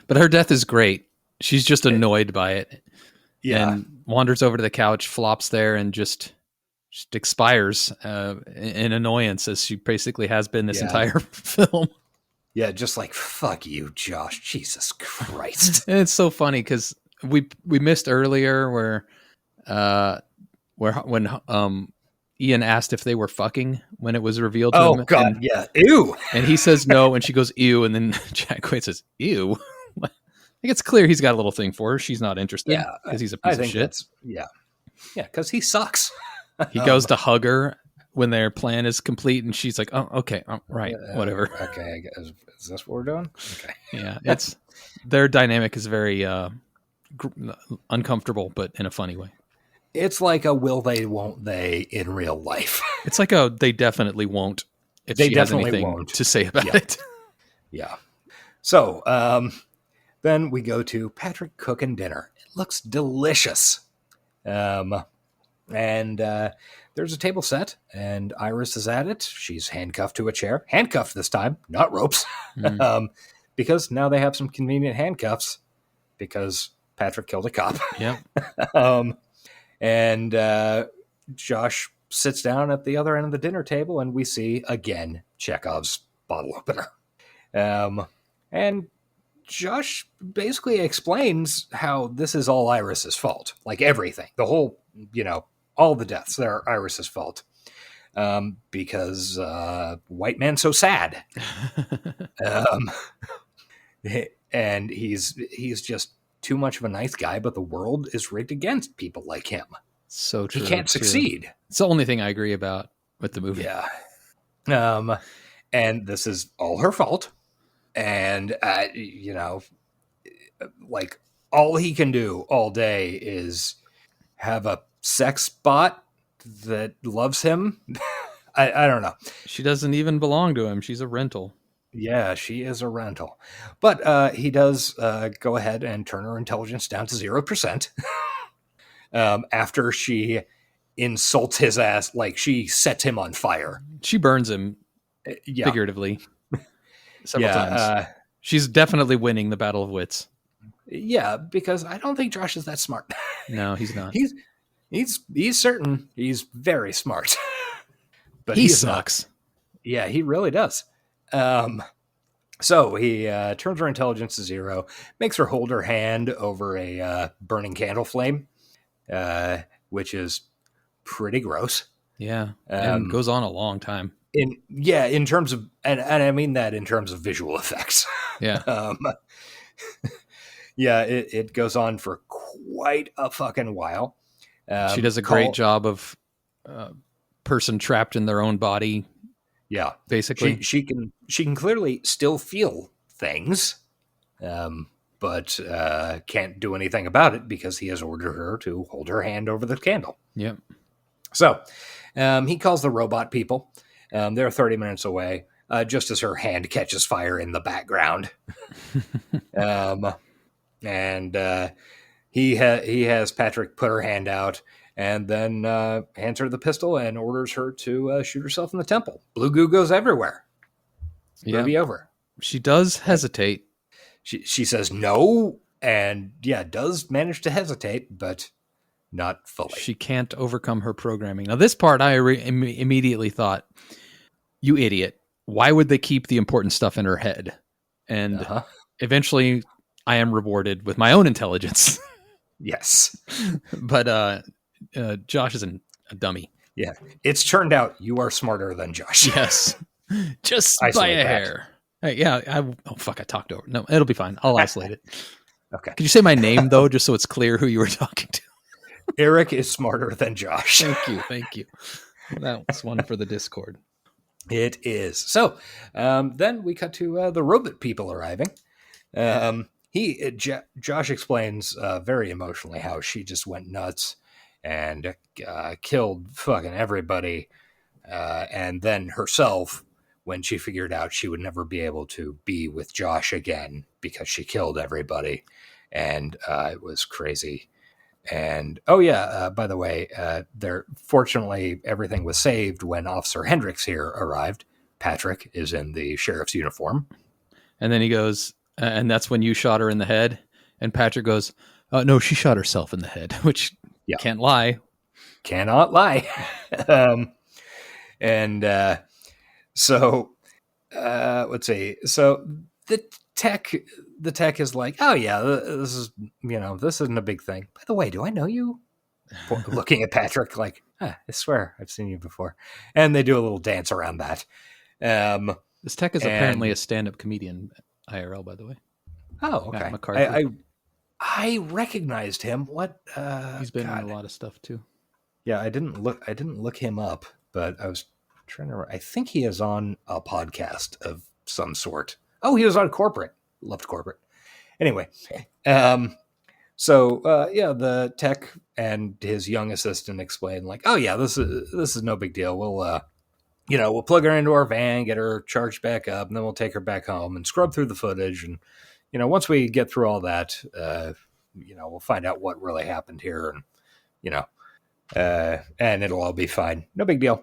But her death is great. She's just annoyed by it. Yeah. And wanders over to the couch, flops there, and just expires in annoyance, as she basically has been this entire film. Yeah, just like, fuck you, Josh. Jesus Christ. And it's so funny because we missed earlier where when Ian asked if they were fucking when it was revealed to him. Oh, God, yeah. Ew. And he says no, and she goes, ew. And then Jack Quaid says, ew. I think it's clear he's got a little thing for her. She's not interested because he's a piece of shit. Yeah, because he sucks. He goes to hug her when their plan is complete, and she's like, oh, okay, right, whatever. Okay, is this what we're doing? Okay. Yeah, their dynamic is very uncomfortable, but in a funny way. It's like a will they, won't they in real life. It's like a they definitely won't if They she has definitely anything won't. to say about Yeah. it. Yeah. So then we go to Patrick cooking dinner. It looks delicious. And there's a table set, and Iris is at it. She's handcuffed to a chair. Handcuffed this time, not ropes. Because now they have some convenient handcuffs because Patrick killed a cop. Yeah. And Josh sits down at the other end of the dinner table, and we see, again, Chekhov's bottle opener. And Josh basically explains how this is all Iris's fault. Like everything. The whole, all the deaths, they're Iris's fault. Because white man's so sad. And he's just too much of a nice guy, but the world is rigged against people like him. So true. He can't succeed. It's the only thing I agree about with the movie. Yeah. And this is all her fault. And, like all he can do all day is have a sex bot that loves him. I don't know. She doesn't even belong to him. She's a rental. Yeah, she is a rental. But he does go ahead and turn her intelligence down to 0%. After she insults his ass, like she sets him on fire. She burns him figuratively several times. She's definitely winning the battle of wits. Yeah, because I don't think Josh is that smart. No, he's not. He's certain he's very smart. But he sucks. Yeah, he really does. So he turns her intelligence to 0, makes her hold her hand over a burning candle flame, which is pretty gross. Yeah, and goes on a long time. In terms of, and I mean that in terms of visual effects. Yeah. Yeah, it goes on for quite a fucking while. She does a great job of person trapped in their own body. Yeah, basically, she can clearly still feel things, but can't do anything about it because he has ordered her to hold her hand over the candle. Yep. So he calls the robot people. They're 30 minutes away, just as her hand catches fire in the background. And he has Patrick put her hand out and then hands her the pistol and orders her to shoot herself in the temple. Blue goo goes everywhere. Movie over. She does hesitate. She says no, and does manage to hesitate, but not fully. She can't overcome her programming. Now, this part I immediately thought, you idiot. Why would they keep the important stuff in her head? And eventually I am rewarded with my own intelligence. Yes. But Josh is a dummy. Yeah. It's turned out you are smarter than Josh. Yes. Just by Isolate a that. hair. Hey, I talked over. No, it'll be fine. I'll isolate it. Okay. Could you say my name, though, just so it's clear who you were talking to? Eric is smarter than Josh. Thank you. That was one for the Discord. It is. So then we cut to the robot people arriving. Josh explains very emotionally how she just went nuts and killed fucking everybody. And then herself, when she figured out she would never be able to be with Josh again because she killed everybody. And it was crazy. And by the way, fortunately everything was saved when Officer Hendricks here arrived. Patrick is in the sheriff's uniform. And then he goes, and that's when you shot her in the head. And Patrick goes, no, she shot herself in the head, which can't lie. Cannot lie. So let's see. So the tech is like, oh yeah, this isn't a big thing. By the way, do I know you? Looking at Patrick like, I swear I've seen you before. And they do a little dance around that. This tech is apparently a stand-up comedian IRL, by the way. Oh, okay. I recognized him. What? He's been in a lot of stuff too. Yeah, I didn't look him up, but I was trying to. I think he is on a podcast of some sort. Oh, he was on Corporate. Loved Corporate. Anyway, so the tech and his young assistant explain like, oh yeah, this is no big deal. we'll plug her into our van, get her charged back up, and then we'll take her back home and scrub through the footage. And, once we get through all that, we'll find out what really happened here, and, and it'll all be fine. No big deal.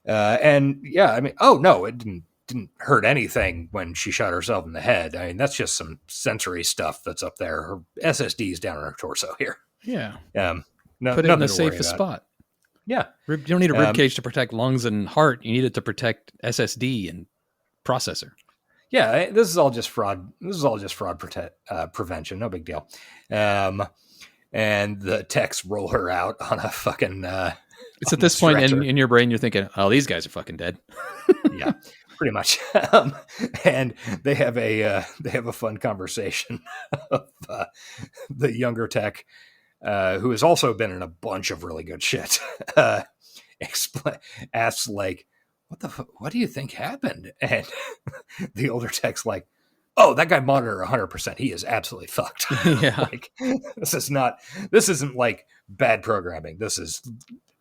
And yeah, I mean, oh no, it didn't hurt anything when she shot herself in the head. I mean, that's just some sensory stuff that's up there. Her SSD's down in her torso here. Yeah. No, Put it in the nothing to worry safest about. spot. Yeah. You don't need a rib cage to protect lungs and heart. You need it to protect SSD and processor. Yeah, this is all just fraud. This is all just fraud prevention. No big deal. And the techs roll her out on a fucking. It's at this point in your brain you're thinking, "Oh, these guys are fucking dead." Yeah, pretty much. And they have a fun conversation of the younger tech, who has also been in a bunch of really good shit. Asks like, what do you think happened? And the older tech's like, oh, that guy Monitor 100%. He is absolutely fucked. Yeah. Like, this isn't like bad programming.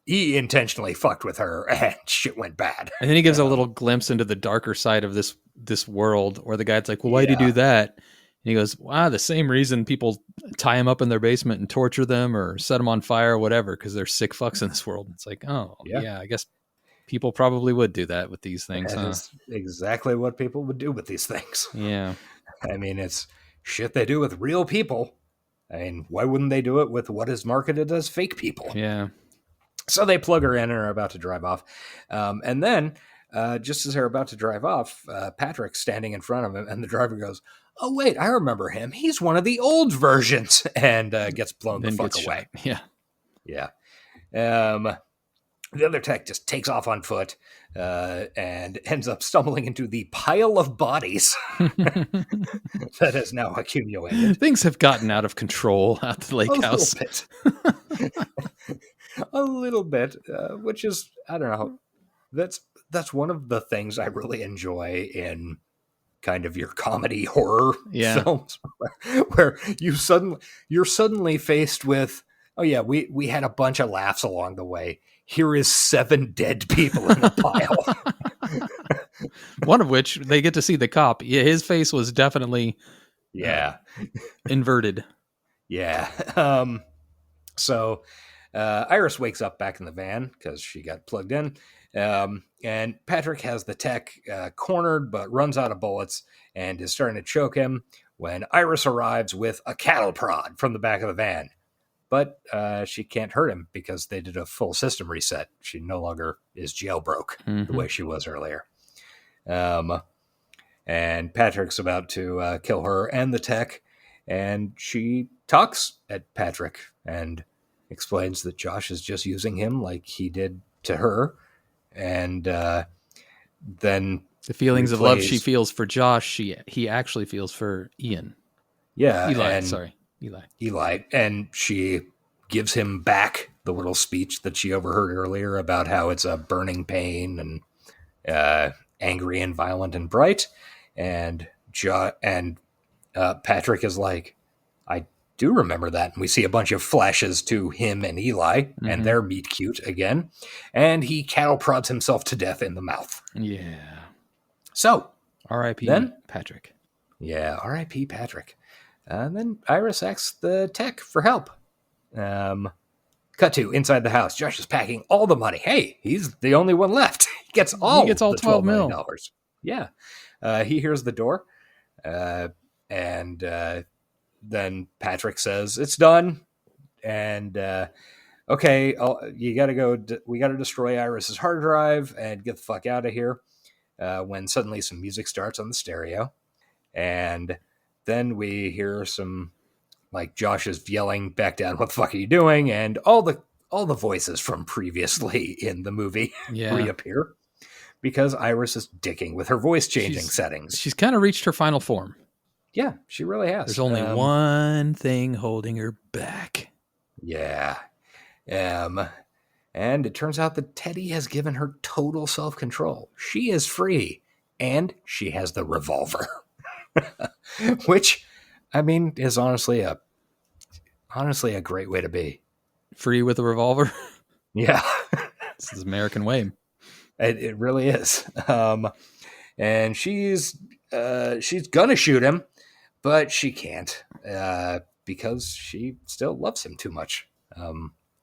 He intentionally fucked with her and shit went bad. And then he gives a little glimpse into the darker side of this world where the guy's like, well, why'd you do that? And he goes, wow, the same reason people tie him up in their basement and torture them or set them on fire or whatever, because they're sick fucks in this world. It's like, oh, yeah, I guess people probably would do that with these things. That's exactly what people would do with these things. Yeah. I mean, it's shit they do with real people. I mean, why wouldn't they do it with what is marketed as fake people? Yeah. So they plug her in and are about to drive off. And then, just as they're about to drive off, Patrick's standing in front of him, and the driver goes, oh, wait, I remember him. He's one of the old versions, and gets blown the fuck away. Shot. Yeah. Yeah. The other tech just takes off on foot and ends up stumbling into the pile of bodies that has now accumulated. Things have gotten out of control at the lake house. A little bit, which is, I don't know, that's one of the things I really enjoy in kind of your comedy horror films, where you're suddenly faced with, oh yeah, we had a bunch of laughs along the way. Here is 7 dead people in a pile. One of which they get to see the cop. Yeah, his face was definitely inverted. Yeah. So Iris wakes up back in the van because she got plugged in. And Patrick has the tech cornered, but runs out of bullets and is starting to choke him when Iris arrives with a cattle prod from the back of the van. But she can't hurt him because they did a full system reset. She no longer is jailbroke the way she was earlier. And Patrick's about to kill her and the tech. And she talks at Patrick and explains that Josh is just using him like he did to her. And then the feelings of love she feels for Josh, he actually feels for Ian. Yeah. Eli. And she gives him back the little speech that she overheard earlier about how it's a burning pain and angry and violent and bright. And Patrick is like, I do remember that. And we see a bunch of flashes to him and Eli, and they're meet cute again. And he cattle prods himself to death in the mouth. Yeah. So, R.I.P. Patrick. Yeah, R.I.P. Patrick. And then Iris asks the tech for help. Cut to inside the house. Josh is packing all the money. Hey, he's the only one left. He gets all the $12 million. Yeah. He hears the door. And then Patrick says, it's done. And, okay, we got to destroy Iris's hard drive and get the fuck out of here. When suddenly some music starts on the stereo. And then we hear some, like, Josh is yelling back down, what the fuck are you doing? And all the voices from previously in the movie reappear because Iris is dicking with her voice changing settings. She's kind of reached her final form. Yeah, she really has. There's only one thing holding her back. Yeah. And it turns out that Teddy has given her total self-control. She is free, and she has the revolver. Which, I mean, is honestly a great way to be. Free with a revolver? Yeah. This is American way. It really is. And she's gonna shoot him, but she can't because she still loves him too much.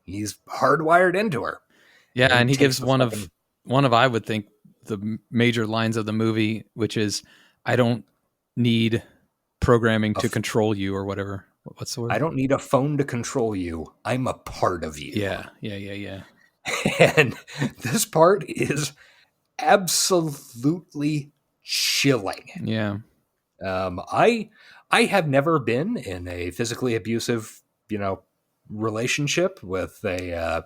He's hardwired into her. Yeah, and he takes gives the one fucking- of I would think the major lines of the movie, which is, "I don't need programming to control you," or whatever. What's the word? I don't need a phone to control you. I'm a part of you. Yeah. And this part is absolutely chilling. Yeah. I have never been in a physically abusive, relationship with a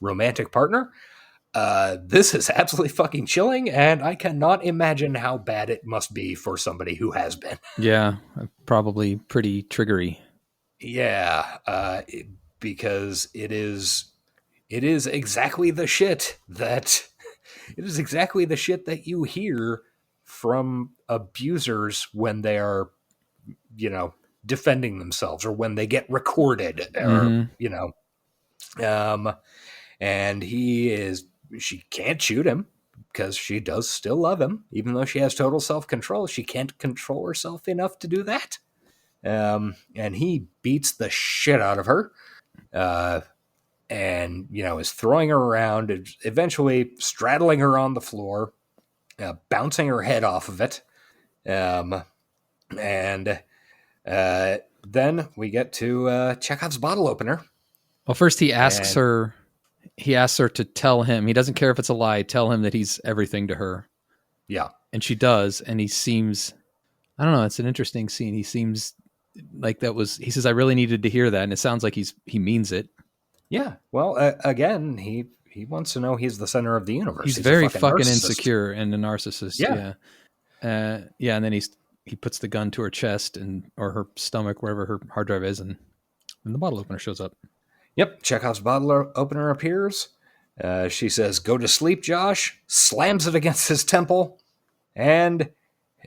romantic partner. This is absolutely fucking chilling, and I cannot imagine how bad it must be for somebody who has been. Yeah, probably pretty triggery. Yeah, because it is exactly the shit that you hear from abusers when they are, defending themselves, or when they get recorded, or and she can't shoot him because she does still love him, even though she has total self-control. She can't control herself enough to do that. And he beats the shit out of her, and is throwing her around, eventually straddling her on the floor, bouncing her head off of it, and then we get to Chekhov's bottle opener. Well, first he asks her to tell him, he doesn't care if it's a lie, tell him that he's everything to her. Yeah. And she does, and he seems, I don't know, it's an interesting scene. He seems like he says, "I really needed to hear that," and it sounds like he means it. Yeah. Well, again, he wants to know he's the center of the universe. He's very a fucking narcissist. insecure and a narcissist. Yeah. Yeah. And then he puts the gun to her chest or her stomach, wherever her hard drive is, and the bottle opener shows up. Yep. Chekhov's bottle opener appears. She says, "Go to sleep, Josh," slams it against his temple, and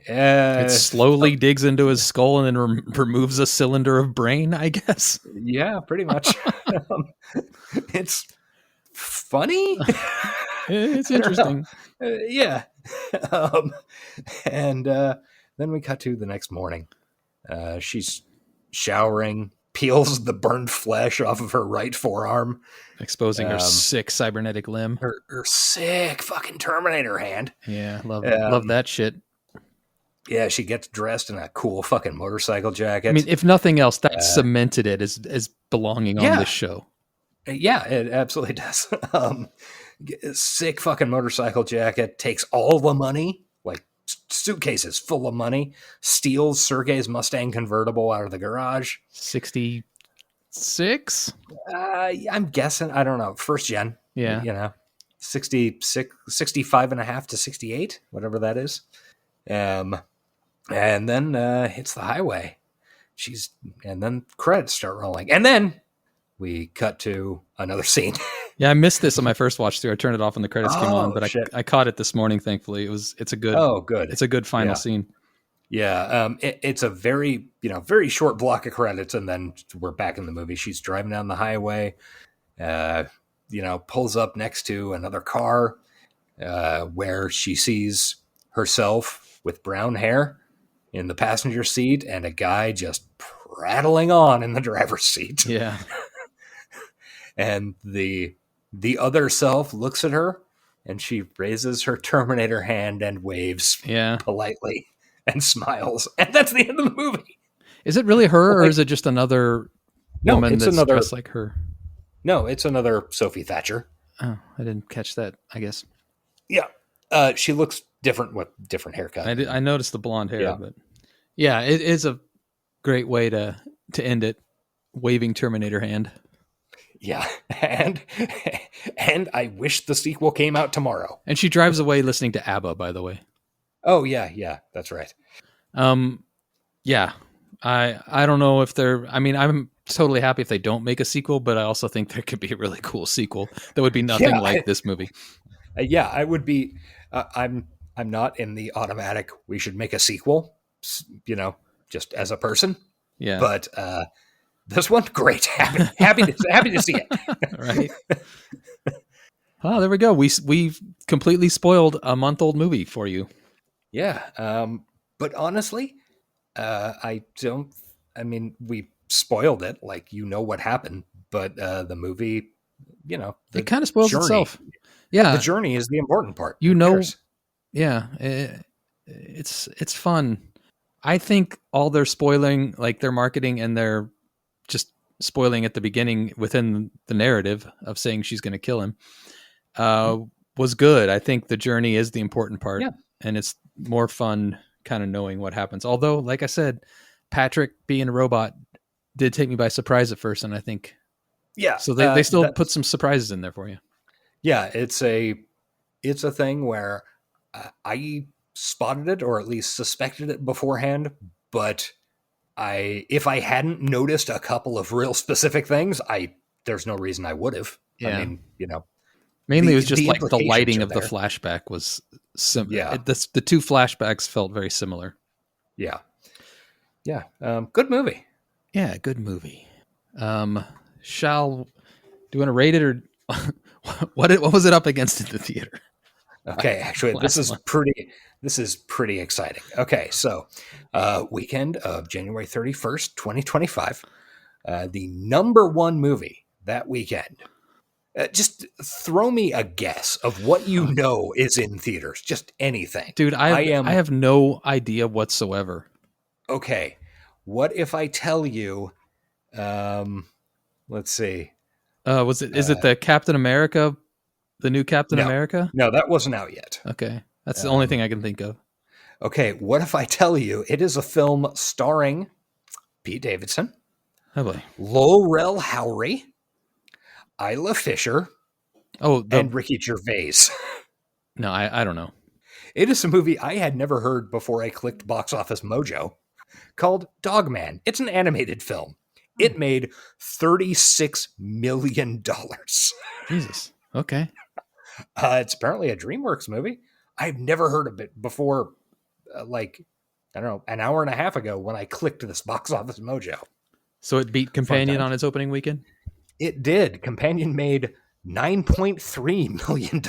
it slowly digs into his skull and then removes a cylinder of brain, I guess. Yeah, pretty much. It's funny. It's interesting. Yeah. And then we cut to the next morning. She's showering, peels the burned flesh off of her right forearm, exposing her sick cybernetic limb. Her sick fucking Terminator hand. Yeah, love that shit. Yeah, she gets dressed in a cool fucking motorcycle jacket. I mean, if nothing else, that cemented it as belonging on this show. Yeah, it absolutely does. Sick fucking motorcycle jacket, takes all the money, like suitcases full of money, steals Sergei's Mustang convertible out of the garage. 66? I'm guessing, I don't know, first gen. Yeah. 65 and a half to 68, whatever that is. And then hits the highway. And then credits start rolling. And then we cut to another scene. Yeah, I missed this on my first watch through. I turned it off when the credits came on, but I caught it this morning. Thankfully, it's a good. Oh, good. It's a good final scene. Yeah, it's a very very short block of credits, and then we're back in the movie. She's driving down the highway, pulls up next to another car, where she sees herself with brown hair in the passenger seat, and a guy just prattling on in the driver's seat. Yeah. And the other self looks at her, and she raises her Terminator hand and waves politely and smiles. And that's the end of the movie. Is it really her, or is it just another woman that's dressed like her? No, it's another Sophie Thatcher. Oh, I didn't catch that, I guess. Yeah. She looks different with different haircut. I noticed the blonde hair, but yeah, it is a great way to end it. Waving Terminator hand. Yeah, and I wish the sequel came out tomorrow. And she drives away listening to ABBA, by the way. Oh yeah, that's right. Yeah, I don't know if I'm totally happy if they don't make a sequel, but I also think there could be a really cool sequel that would be nothing like this movie. Yeah, I would be. I'm not in the automatic. We should make a sequel. Just as a person. Yeah, but. This one, great. Happy to see it. Right. Oh, there we go. We completely spoiled a month-old movie for you. Yeah. But honestly, I don't. I mean, we spoiled it. Like you know what happened, but the movie, the It kind of spoils journey. itself. Yeah, The journey is the important part. you Who know. cares? Yeah, it's fun. I think all their spoiling, like their marketing and their just spoiling at the beginning within the narrative of saying she's going to kill him, was good. I think the journey is the important part, Yeah. and it's more fun kind of knowing what happens. Although, like I said, Patrick being a robot did take me by surprise at first, and I think Yeah. so. They still put some surprises in there for you. Yeah, it's a thing where I spotted it or at least suspected it beforehand, but if I hadn't noticed a couple of real specific things, there's no reason I would have. Yeah. I mean, Mainly, it was just like the implications lighting are of the there. flashback was similar. Yeah. The two flashbacks felt very similar. Yeah. Yeah. Good movie. Yeah, good movie. Do you want to rate it or what was it up against in the theater? Okay, actually, this is pretty exciting. Okay, so weekend of January 31st, 2025, the number one movie that weekend. Just throw me a guess of what you know is in theaters. Just anything. Dude, I have no idea whatsoever. Okay, what if I tell you, let's see. Is it the Captain America, the new Captain No. America? No, that wasn't out yet. Okay. That's the only thing I can think of. Okay, what if I tell you it is a film starring Pete Davidson, Oh boy. Laurel Howery, Isla Fisher, and Ricky Gervais. No, I don't know. It is a movie I had never heard before I clicked Box Office Mojo called Dogman. It's an animated film. It made $36 million. Jesus. Okay. It's apparently a DreamWorks movie. I've never heard of it before, I don't know, an hour and a half ago when I clicked this Box Office Mojo. So it beat Companion on its opening weekend? It did. Companion made $9.3 million.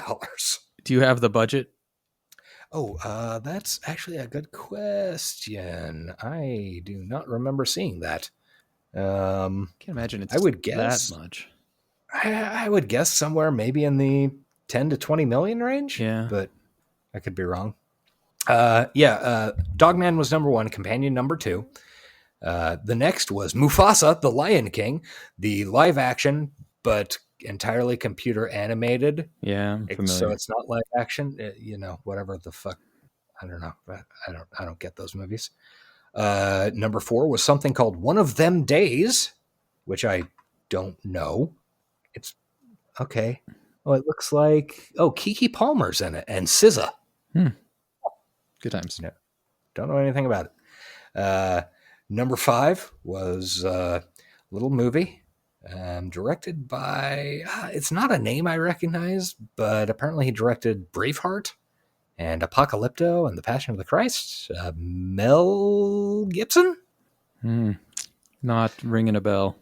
Do you have the budget? Oh, that's actually a good question. I do not remember seeing that. Can't imagine it's I would guess that much. I would guess somewhere maybe in the 10 to 20 million range. Yeah. But I could be wrong. Dogman was number one, Companion number two. The next was Mufasa, the Lion King, the live action, but entirely computer animated. Yeah, I'm familiar. So it's not live action, whatever the fuck. I don't know. I don't get those movies. Number four was something called One of Them Days, which I don't know. It's okay. Well, it looks like, Keke Palmer's in it and SZA. Good times. No, don't know anything about it. Number five was a little movie directed by, it's not a name I recognize, but apparently he directed Braveheart and Apocalypto and The Passion of the Christ. Mel Gibson? Not ringing a bell.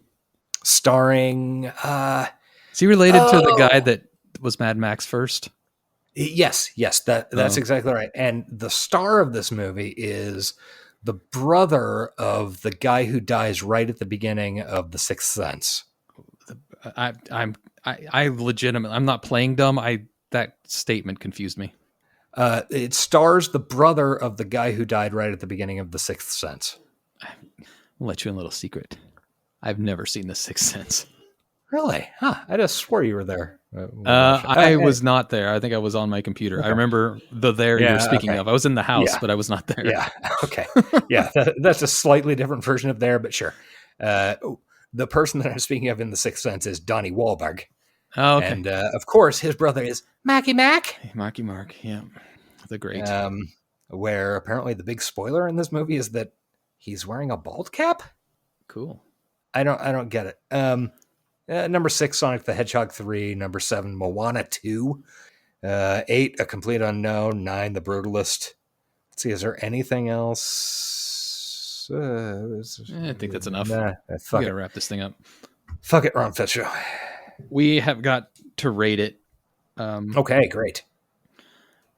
Starring... Is he related to the guy that was Mad Max first? Yes, that's exactly right. And the star of this movie is the brother of the guy who dies right at the beginning of The Sixth Sense. I'm legitimately, I'm not playing dumb. That statement confused me. It stars the brother of the guy who died right at the beginning of The Sixth Sense. I'll let you in a little secret. I've never seen The Sixth Sense. Really? Huh. I just swore you were there. I was not there. I think I was on my computer. Okay. I remember you're speaking of. I was in the house, but I was not there. Yeah. Okay. Yeah. That's a slightly different version of there, but sure. The person that I'm speaking of in The Sixth Sense is Donnie Wahlberg. Oh, okay. And of course, his brother is Marky Mark. Marky Mark. Yeah. The great. Where apparently the big spoiler in this movie is that he's wearing a bald cap. Cool. I don't get it. Number 6, Sonic the Hedgehog 3. Number 7, Moana 2. 8, A Complete Unknown. 9, The Brutalist. Let's see, is there anything else? I think that's enough. Nah, we gotta wrap this thing up. Fuck it, Ron Fitz Show. We have got to rate it Okay, great.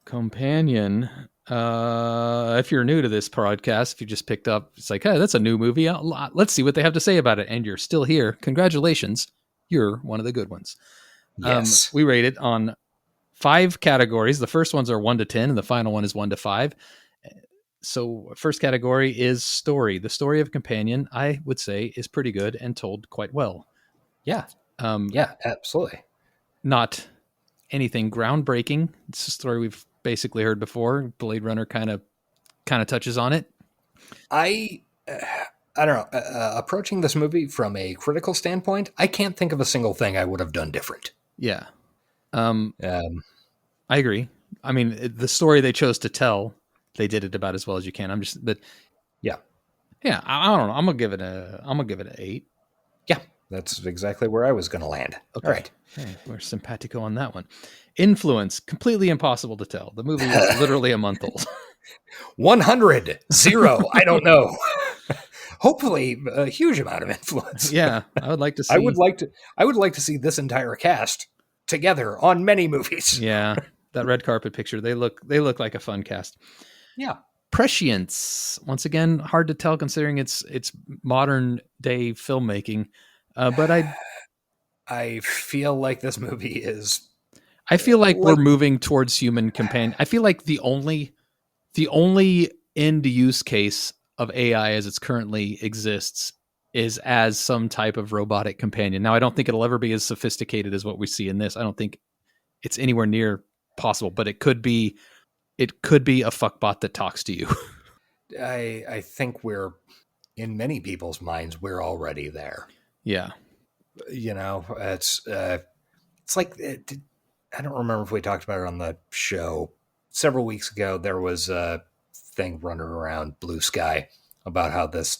Companion. If you're new to this podcast, if you just picked up, it's like, hey, that's a new movie. Let's see what they have to say about it. And you're still here. Congratulations. You're one of the good ones. Yes. We rate it on 5 categories. The first ones are 1 to 10, and the final one is 1 to 5. So, first category is story. The story of Companion, I would say, is pretty good and told quite well. Yeah. Yeah, absolutely. Not anything groundbreaking. It's a story we've basically heard before. Blade Runner kind of touches on it. I don't know. Approaching this movie from a critical standpoint, I can't think of a single thing I would have done different. Yeah. I agree. I mean, the story they chose to tell, they did it about as well as you can. Yeah. I don't know. I'm gonna give it an 8. Yeah, that's exactly where I was going to land. Okay. All right. Hey, we're simpatico on that one. Influence, completely impossible to tell. The movie is literally a month old. 100, 0, I don't know. Hopefully, a huge amount of influence. Yeah, I would like to see. I would like to see this entire cast together on many movies. Yeah, that red carpet picture. They look like a fun cast. Yeah. Prescience. Once again, hard to tell considering it's modern day filmmaking. But I feel like this movie is. I feel like we're moving towards human companion. I feel like the only end use case of AI as it's currently exists is as some type of robotic companion. Now, I don't think it'll ever be as sophisticated as what we see in this. I don't think it's anywhere near possible, but it could be a fuckbot that talks to you. I think we're, in many people's minds, we're already there. Yeah. You know, it's like, I don't remember if we talked about it on the show. Several weeks ago, there was a thing running around Bluesky about how this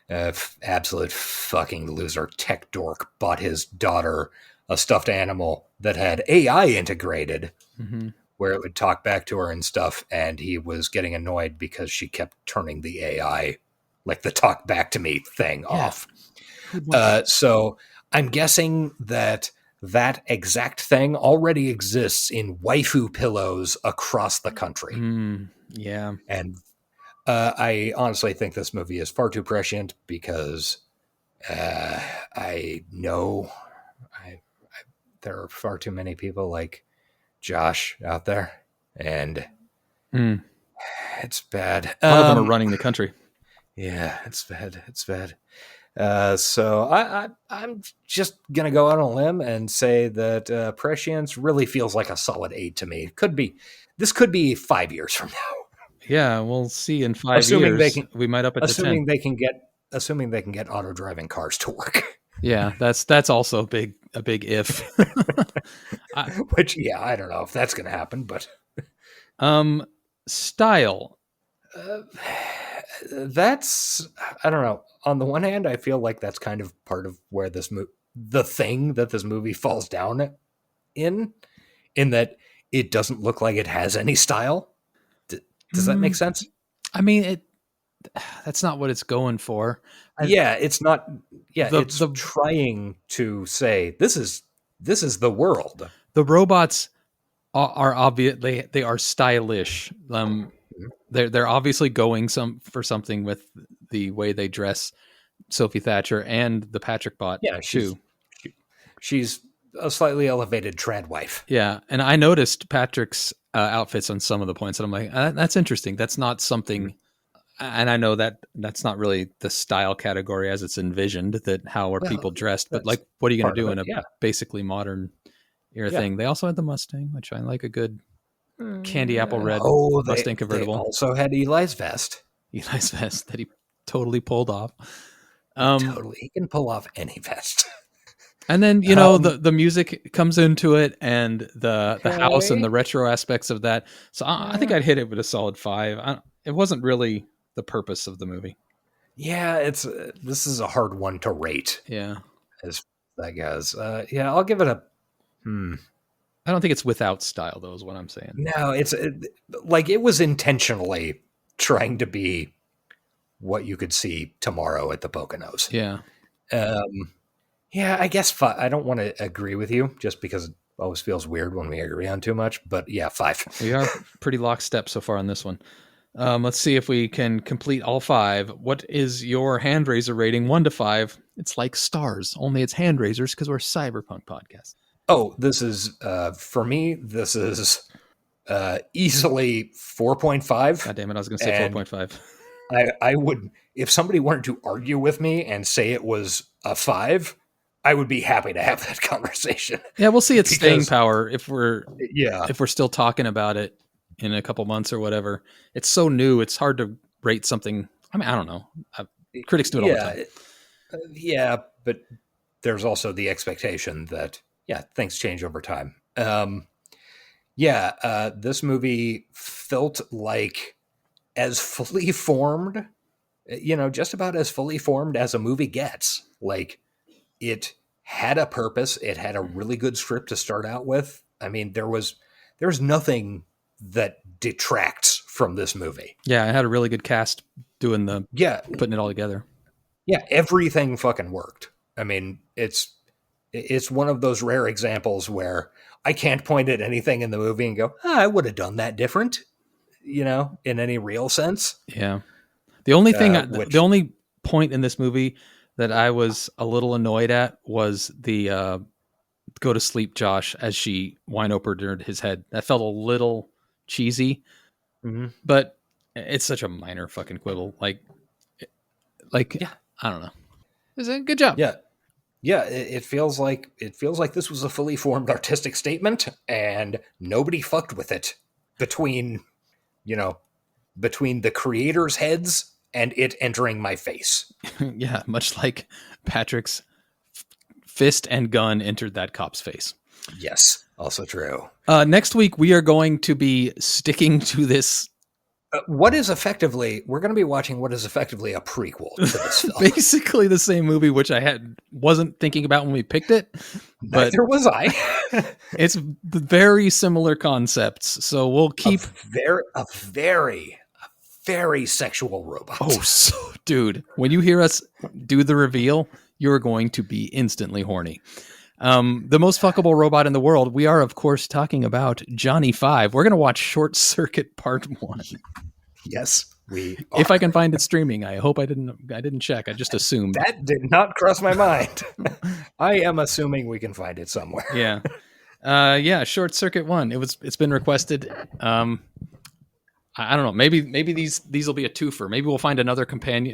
absolute fucking loser tech dork bought his daughter a stuffed animal that had AI integrated, where it would talk back to her and stuff, and he was getting annoyed because she kept turning the AI, like the talk back to me thing, off. So I'm guessing that exact thing already exists in waifu pillows across the country. Yeah. And I honestly think this movie is far too prescient because I know there are far too many people like Josh out there, and it's bad. A lot of them are running the country. Yeah, it's bad. It's bad. So I'm just going to go out on a limb and say that Prescience really feels like a solid 8 to me. This could be 5 years from now. Yeah, we'll see in 5 Assuming years. they can, we might up it to 10. Assuming they can get auto-driving cars to work. Yeah, that's also a big if. Which, yeah, I don't know if that's going to happen, but style. That's, I don't know. On the one hand, I feel like that's kind of part of where the thing that this movie falls down in that it doesn't look like it has any style. Does that make sense? I mean, that's not what it's going for. It's not. Yeah, it's trying to say this is the world. The robots are obviously they are stylish. They're obviously going for something with the way they dress Sophie Thatcher and the Patrick bot. Yeah, she's a slightly elevated trad wife. Yeah, and I noticed Patrick's outfits on some of the points, and I'm like, that's interesting. That's not something, and I know that that's not really the style category as it's envisioned. That how are people dressed? But like, what are you going to do in a basically modern era thing? They also had the Mustang, which I like a good candy apple red Mustang convertible. They also had Eli's vest. Eli's vest that he totally pulled off. Totally, he can pull off any vest. And then the music comes into it, and the house and the retro aspects of that. So I think I'd hit it with a solid 5. It wasn't really the purpose of the movie. Yeah, this is a hard one to rate. Yeah, as that goes. I'll give it a. I don't think it's without style, though, is what I'm saying. No, it's like it was intentionally trying to be what you could see tomorrow at the Poconos. Yeah. Yeah, I guess 5. I don't want to agree with you just because always feels weird when we agree on too much, but yeah, 5. We are pretty lockstep so far on this one. Let's see if we can complete all 5. What is your hand raiser rating? 1 to 5. It's like stars, only it's hand raisers because we're a cyberpunk podcast. Oh, this is, for me, this is easily 4.5. God damn it, I was going to say 4.5. I would, if somebody wanted to argue with me and say it was a 5, I would be happy to have that conversation. Yeah, we'll see its staying power if we're still talking about it in a couple months or whatever. It's so new, it's hard to rate something. I mean, I don't know. Critics do it all the time. Yeah, but there's also the expectation that, things change over time. This movie felt like as fully formed, just about as fully formed as a movie gets. Like, it had a purpose. It had a really good script to start out with. I mean, there's nothing that detracts from this movie. Yeah, it had a really good cast putting it all together. Yeah, everything fucking worked. I mean, it's one of those rare examples where I can't point at anything in the movie and go, I would have done that different, in any real sense. Yeah. The only thing, the only point in this movie that I was a little annoyed at was the go to sleep Josh as she wine opened his head. That felt a little cheesy, but it's such a minor fucking quibble. Like, I don't know. It was a good job. Yeah. Yeah, it feels like this was a fully formed artistic statement, and nobody fucked with it between the creators' heads and it entering my face. Yeah, much like Patrick's fist and gun entered that cop's face. Yes, also true. Next week we are going to be sticking to this. We're going to be watching what is effectively a prequel to this film. Basically the same movie, which I wasn't thinking about when we picked it. But neither was I. It's very similar concepts. So we'll keep a very sexual robot. Oh, dude, when you hear us do the reveal, you're going to be instantly horny. The most fuckable robot in the world. We are, of course, talking about Johnny 5. We're going to watch Short Circuit Part 1. Yes, we are. If I can find it streaming. I hope I didn't check. I just assumed. That did not cross my mind. I am assuming we can find it somewhere. Yeah. Short Circuit 1. It's been requested. I don't know. Maybe these will be a twofer. Maybe we'll find another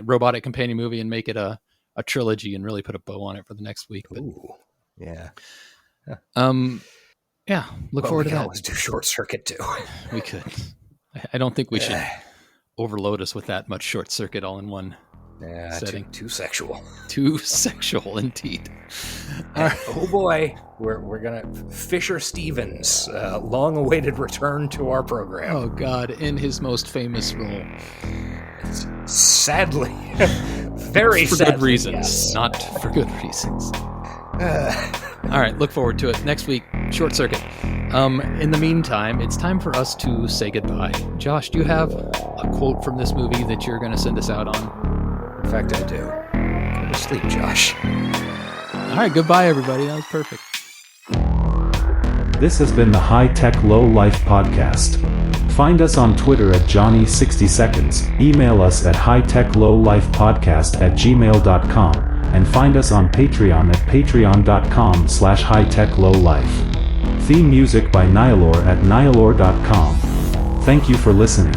robotic companion movie and make it a trilogy and really put a bow on it for the next week. But, ooh, yeah. Look forward to that. Let's do Short Circuit too. We could. I don't think we should overload us with that much Short Circuit all in one setting. Too sexual. Too sexual indeed. Oh boy, we're gonna Fisher Stevens, long-awaited return to our program. Oh God, in his most famous role. Sadly, very for sadly, good reasons, yes. Not for good reasons. All right, look forward to it next week. Short Circuit. In the meantime, it's time for us to say goodbye. Josh, do you have a quote from this movie that you're going to send us out on? In fact, I do. Go to sleep, Josh. All right, goodbye, everybody. That was perfect. This has been the High Tech Low Life Podcast. Find us on Twitter at Johnny60seconds, email us at hightechlowlifepodcast@gmail.com, and find us on Patreon at patreon.com/hightechlowlife. Theme music by Nihilor at nihilor.com. Thank you for listening.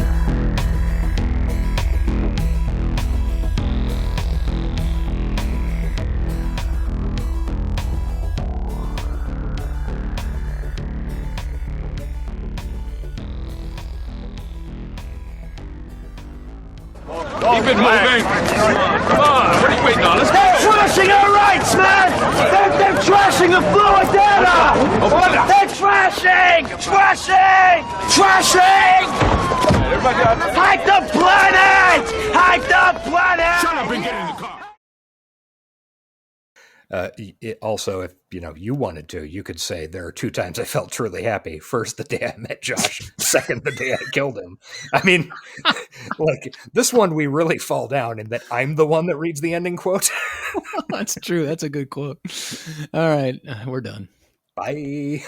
Keep it moving. Come on, what are you waiting on? Let's go. They're trashing our rights, man! They're trashing the fluid data! They're trashing! Hide the planet! Shut up and get in the car. Also, if you wanted to, you could say there are 2 times I felt truly happy. First, the day I met Josh. Second, the day I killed him. I mean, like, this one we really fall down in that I'm the one that reads the ending quote. That's true. That's a good quote. All right, we're done. Bye.